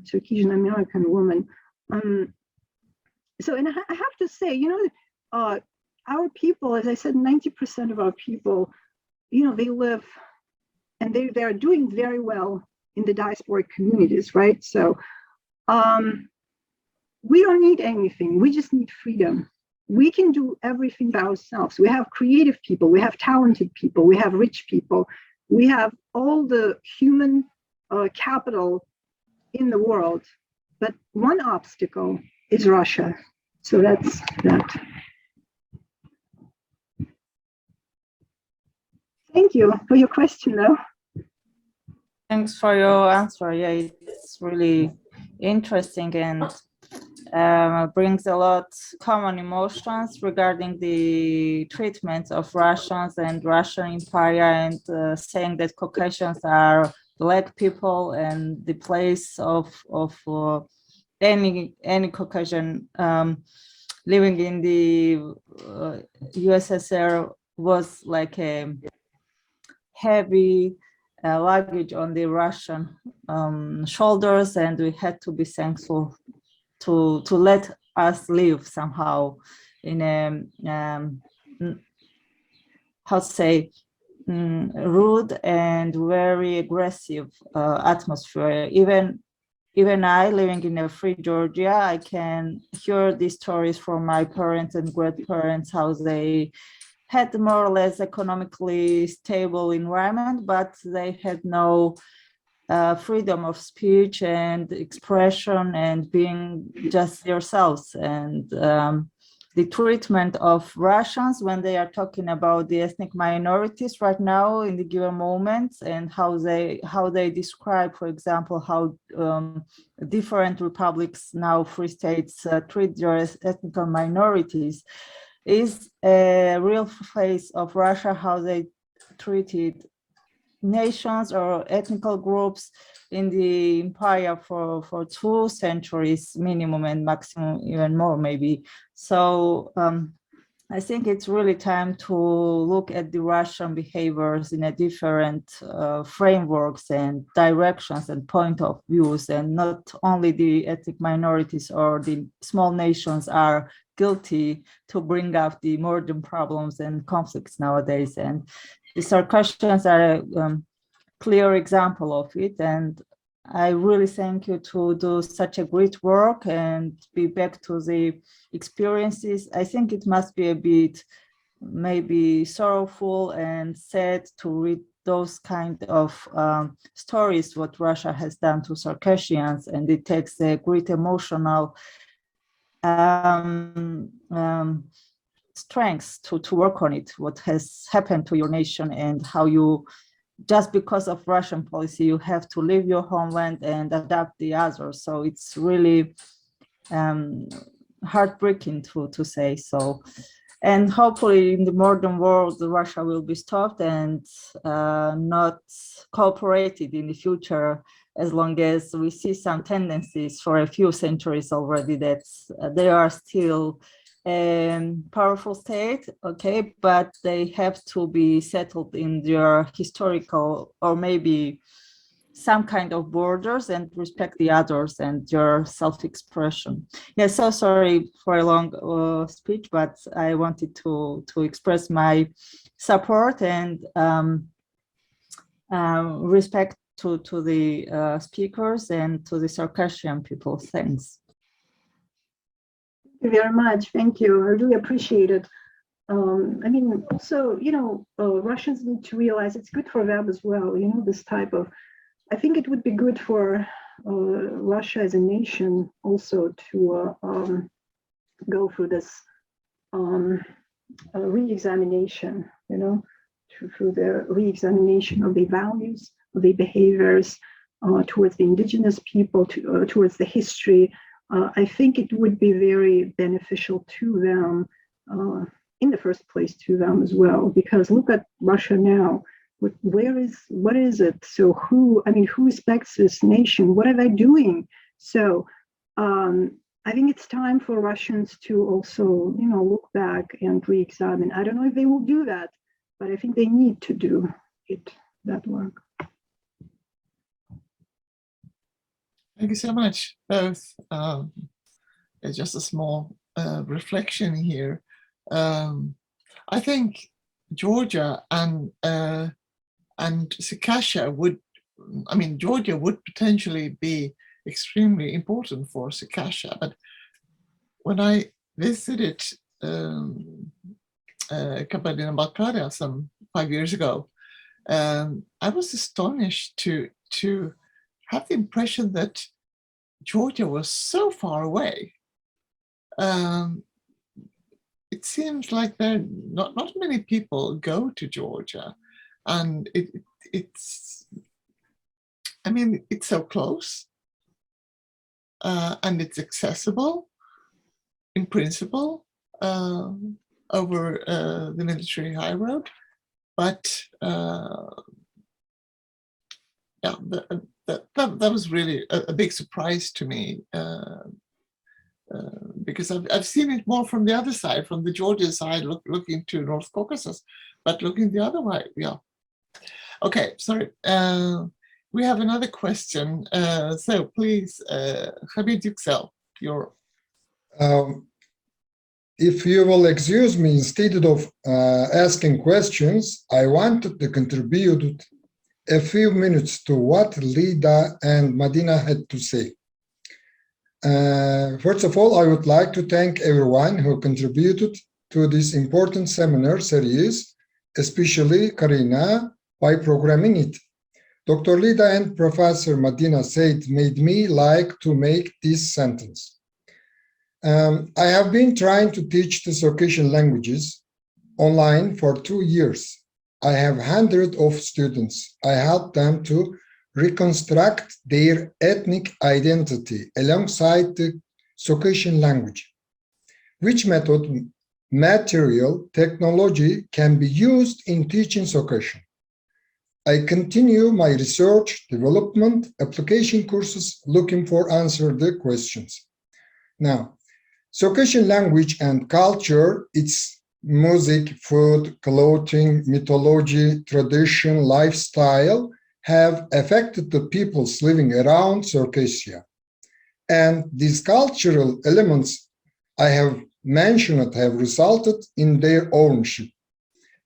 Circassian American woman. So, and I have to say, you know, our people, as I said, 90% of our people, you know, they live and they are doing very well in the diasporic communities, right? So we don't need anything. We just need freedom. We can do everything by ourselves. We have creative people, we have talented people, we have rich people, we have all the human capital in the world. But one obstacle is Russia. So that's that. Thank you for your question, though. Thanks for your answer. Yeah, it's really interesting and brings a lot common emotions regarding the treatment of Russians and Russian Empire, and saying that Caucasians are Black people, and the place of any Caucasian living in the USSR was like a heavy luggage on the Russian shoulders, and we had to be thankful to let us live somehow in a how to say rude and very aggressive atmosphere. Even I, living in a free Georgia, I can hear these stories from my parents and grandparents, how they had more or less economically stable environment, but they had no freedom of speech and expression and being just themselves. And the treatment of Russians when they are talking about the ethnic minorities right now in the given moments, and how they describe, for example, how different republics, now free states, treat their ethnic minorities, is a real face of Russia, how they treated nations or ethnic groups in the empire for 2 centuries minimum, and maximum even more maybe. So I think it's really time to look at the Russian behaviors in a different frameworks and directions and point of views, and not only the ethnic minorities or the small nations are guilty to bring up the modern problems and conflicts nowadays. And the Circassians are a clear example of it, and I really thank you to do such a great work and be back to the experiences. I think it must be a bit maybe sorrowful and sad to read those kind of stories, what Russia has done to Circassians, and it takes a great emotional strength to work on it, what has happened to your nation, and how you, just because of Russian policy, you have to leave your homeland and adapt the others. So it's really heartbreaking to say so. And hopefully in the modern world, Russia will be stopped and not cooperated in the future, as long as we see some tendencies for a few centuries already that they are still powerful state, okay, but they have to be settled in their historical or maybe some kind of borders, and respect the others and their self-expression. Yeah, so sorry for a long speech, but I wanted to express my support and respect to the speakers and to the Circassian people. Thanks. Thank you very much. Thank you. I really appreciate it. I mean, also, you know, Russians need to realize it's good for them as well. You know, this type of, I think it would be good for Russia as a nation also to go through this re-examination, you know, through the re-examination of their values, of their behaviors towards the indigenous people, towards the history. I think it would be very beneficial to them, in the first place to them as well, because look at Russia now. What is it? So who respects this nation? What are they doing? So I think it's time for Russians to also, look back and re-examine. I don't know if they will do that, but I think they need to do that work. Thank you so much, both. Just a small reflection here. I think Georgia and Circassia Georgia would potentially be extremely important for Circassia, but when I visited Kabardino-Balkaria some 5 years ago, I was astonished to have the impression that Georgia was so far away. It seems like there not many people go to Georgia, and it's so close, and it's accessible in principle over the military high road, but that was really a big surprise to me, because I've seen it more from the other side, from the Georgian side, looking to North Caucasus, but looking the other way, yeah. Okay, sorry. We have another question. So please, Habib Yüksel, your... If you will excuse me, instead of asking questions, I wanted to contribute a few minutes to what Lida and Madina had to say. First of all, I would like to thank everyone who contributed to this important seminar series, especially Karina, by programming it. Dr. Lida and Professor Madina said made me like to make this sentence. I have been trying to teach the Circassian languages online for 2 years. I have hundreds of students. I help them to reconstruct their ethnic identity alongside the Circassian language. Which method, material, technology can be used in teaching Circassian? I continue my research, development, application courses looking for answer the questions. Now, Circassian language and culture, its music, food, clothing, mythology, tradition, lifestyle have affected the peoples living around Circassia. And these cultural elements I have mentioned have resulted in their ownership.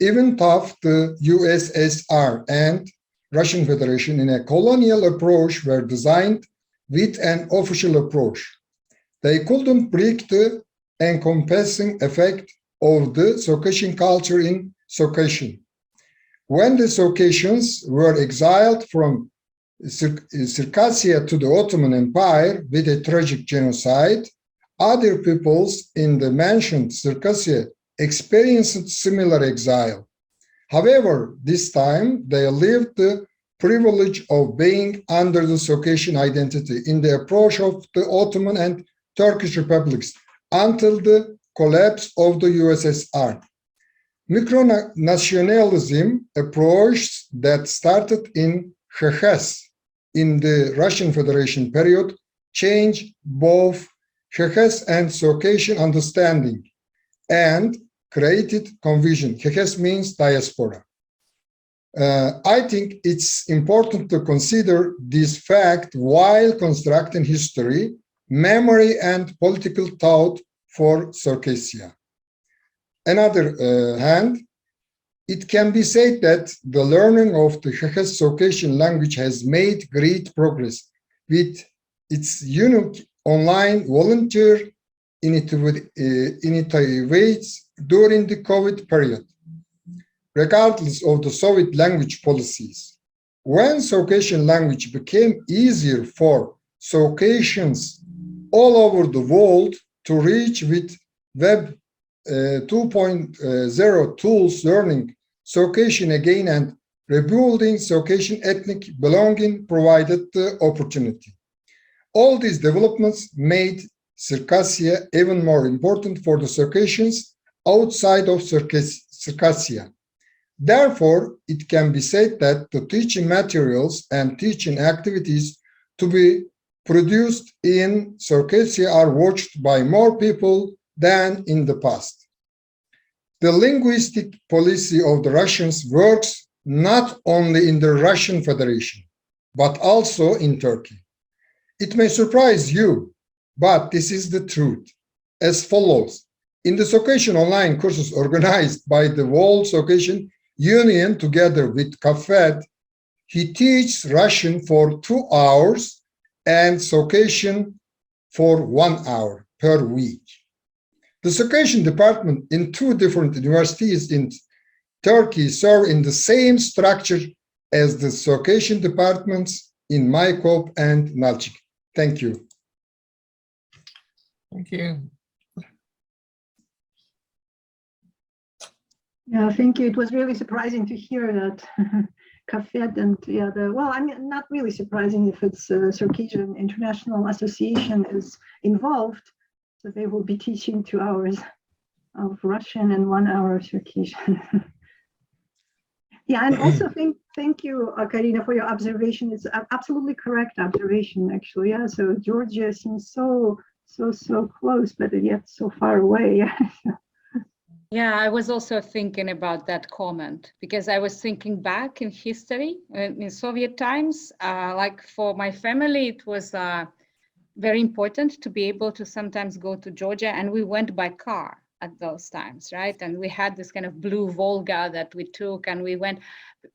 Even though the USSR and Russian Federation in a colonial approach were designed with an official approach, they couldn't break the encompassing effect of the Circassian culture in Circassia. When the Circassians were exiled from Circassia to the Ottoman Empire with a tragic genocide, other peoples in the mentioned Circassia experienced similar exile. However, this time they lived the privilege of being under the Circassian identity in the approach of the Ottoman and Turkish republics until the collapse of the USSR. Micro-nationalism approach that started in Circassian in the Russian Federation period changed both Circassian and Circassian understanding and created confusion. Circassian means diaspora. I think it's important to consider this fact while constructing history, memory, and political thought for Circassia. Another hand, it can be said that the learning of the Circassian language has made great progress with its unique online volunteer initiatives during the COVID period, regardless of the Soviet language policies. When Circassian language became easier for Circassians all over the world to reach with Web 2.0 tools, learning Circassian again and rebuilding Circassian ethnic belonging provided the opportunity. All these developments made Circassia even more important for the Circassians outside of Circassia. Therefore, it can be said that the teaching materials and teaching activities to be produced in Circassia are watched by more people than in the past. The linguistic policy of the Russians works not only in the Russian Federation, but also in Turkey. It may surprise you, but this is the truth. As follows: in the Circassian online courses organized by the World Circassian Union together with CAFED, he teaches Russian for 2 hours and Circassian for 1 hour per week. The Circassian department in 2 different universities in Turkey serve in the same structure as the Circassian departments in Maykop and Nalchik. Thank you. Thank you. Yeah, thank you. It was really surprising to hear that CAFED and well, I mean, not really surprising if it's Circassian International Association is involved. So they will be teaching 2 hours of Russian and 1 hour of Circassian. Yeah, and also thank you, Karina, for your observation. It's absolutely correct observation, actually. Yeah, so Georgia seems so close, but yet so far away. Yeah, I was also thinking about that comment because I was thinking back in history, in Soviet times, like for my family, it was very important to be able to sometimes go to Georgia, and we went by car at those times, right? And we had this kind of blue Volga that we took, and we went,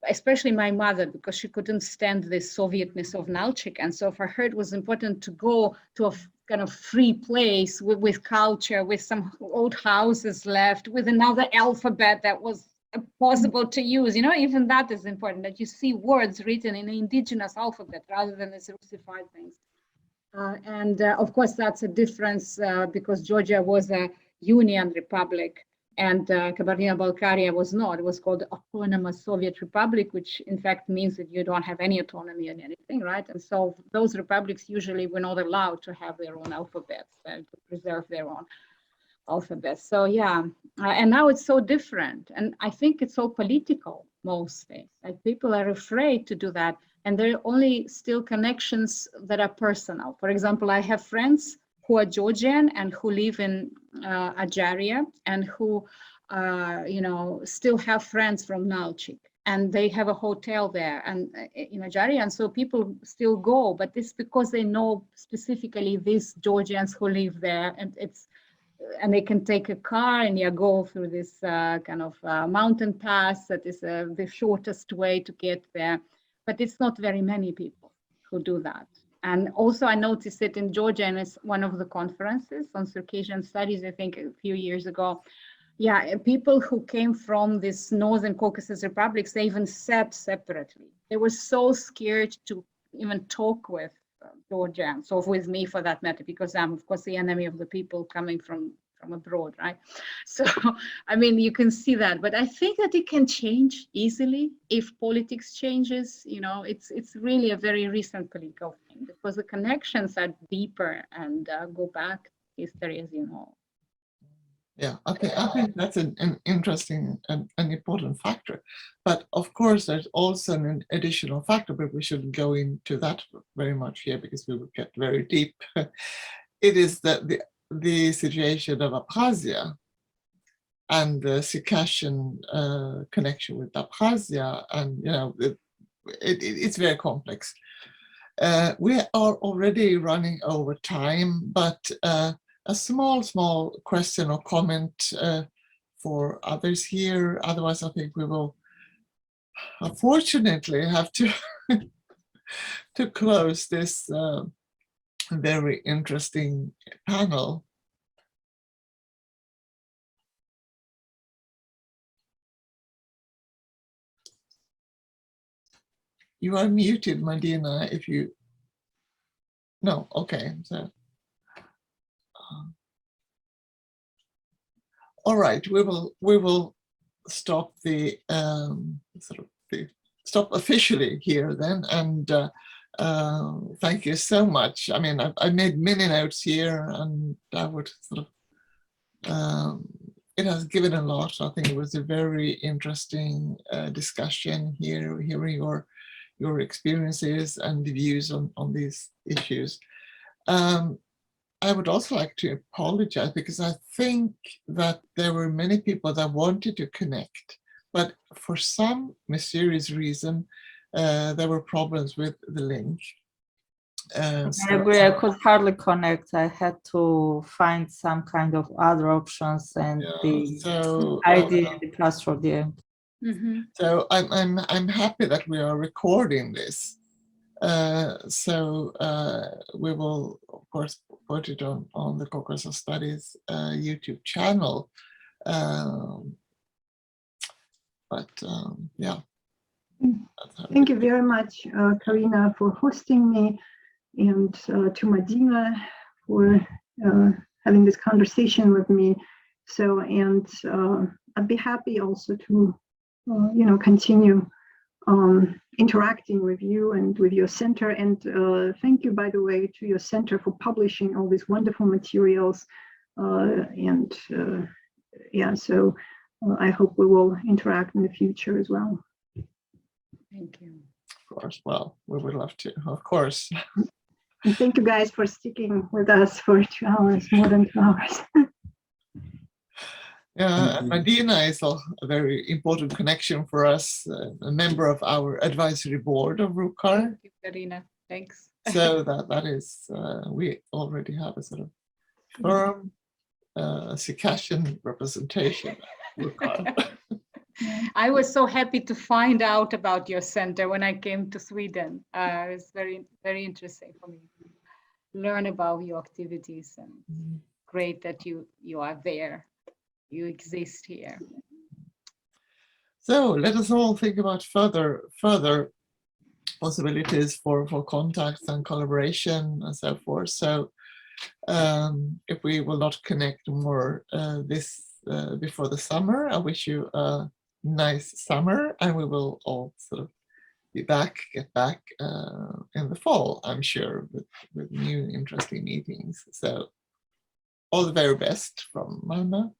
especially my mother, because she couldn't stand the Sovietness of Nalchik. And so for her, it was important to go to a kind of free place with culture, with some old houses left, with another alphabet that was possible to use. You know, even that is important, that you see words written in an indigenous alphabet rather than this Russified things. And of course, that's a difference because Georgia was a Union Republic and Kabardino-Balkaria was not. It was called the Autonomous Soviet Republic, which in fact means that you don't have any autonomy in anything, right? And so those republics usually were not allowed to have their own alphabets and to preserve their own alphabets. So yeah, and now it's so different. And I think it's so political mostly. Like people are afraid to do that. And there are only still connections that are personal. For example, I have friends who are Georgian and who live in Ajaria and who, you know, still have friends from Nalchik, and they have a hotel there and in Ajaria, and so people still go, but it's because they know specifically these Georgians who live there, and they can take a car and you go through this kind of mountain pass that is the shortest way to get there. But it's not very many people who do that. And also I noticed it in Georgia, and it's one of the conferences on Circassian studies, I think a few years ago. Yeah, people who came from this Northern Caucasus republics, they even sat separately. They were so scared to even talk with Georgians, or with me for that matter, because I'm of course the enemy of the people coming from abroad, right? So, I mean, you can see that, but I think that it can change easily if politics changes. You know, it's really a very recent political thing because the connections are deeper and go back history, as you know. Yeah, I think that's an interesting and an important factor. But of course, there's also an additional factor, but we shouldn't go into that very much here because we would get very deep. It is that the situation of Abkhazia and the Circassian connection with Abkhazia, and you know, it's very complex. We are already running over time, but a small question or comment for others here. Otherwise, I think we will unfortunately have to to close this very interesting panel. You are muted, Madina, if you... No, okay. So, all right, we will stop the stop officially here then, and thank you so much. I mean, I made many notes here, and I would sort of it has given a lot. I think it was a very interesting discussion here, hearing your experiences and views on these issues. I would also like to apologize because I think that there were many people that wanted to connect, but for some mysterious reason, there were problems with the link. I agree, I could hardly connect. I had to find some kind of other options, and the ID and the password, yeah. So I'm happy that we are recording this. We will, of course, put it on the Caucasus Studies YouTube channel. Yeah. Thank you very much, Karina, for hosting me, and to Madina for having this conversation with me. So, and I'd be happy also to, continue interacting with you and with your center. And thank you, by the way, to your center for publishing all these wonderful materials. So I hope we will interact in the future as well. Thank you. Of course, well, we would love to, of course. And thank you guys for sticking with us for 2 hours, more than 2 hours. Yeah, Madina is a very important connection for us, a member of our advisory board of RUCAR. Thank you, Karina. Thanks. So that is, we already have a sort of firm Circassian representation at RUCAR. I was so happy to find out about your center when I came to Sweden. It was very, very interesting for me to learn about your activities, and great that you are there. You exist here. So let us all think about further possibilities for contacts and collaboration and so forth. So if we will not connect more before the summer, I wish you a nice summer, and we will all sort of get back in the fall, I'm sure, with new interesting meetings. So all the very best from Malmö.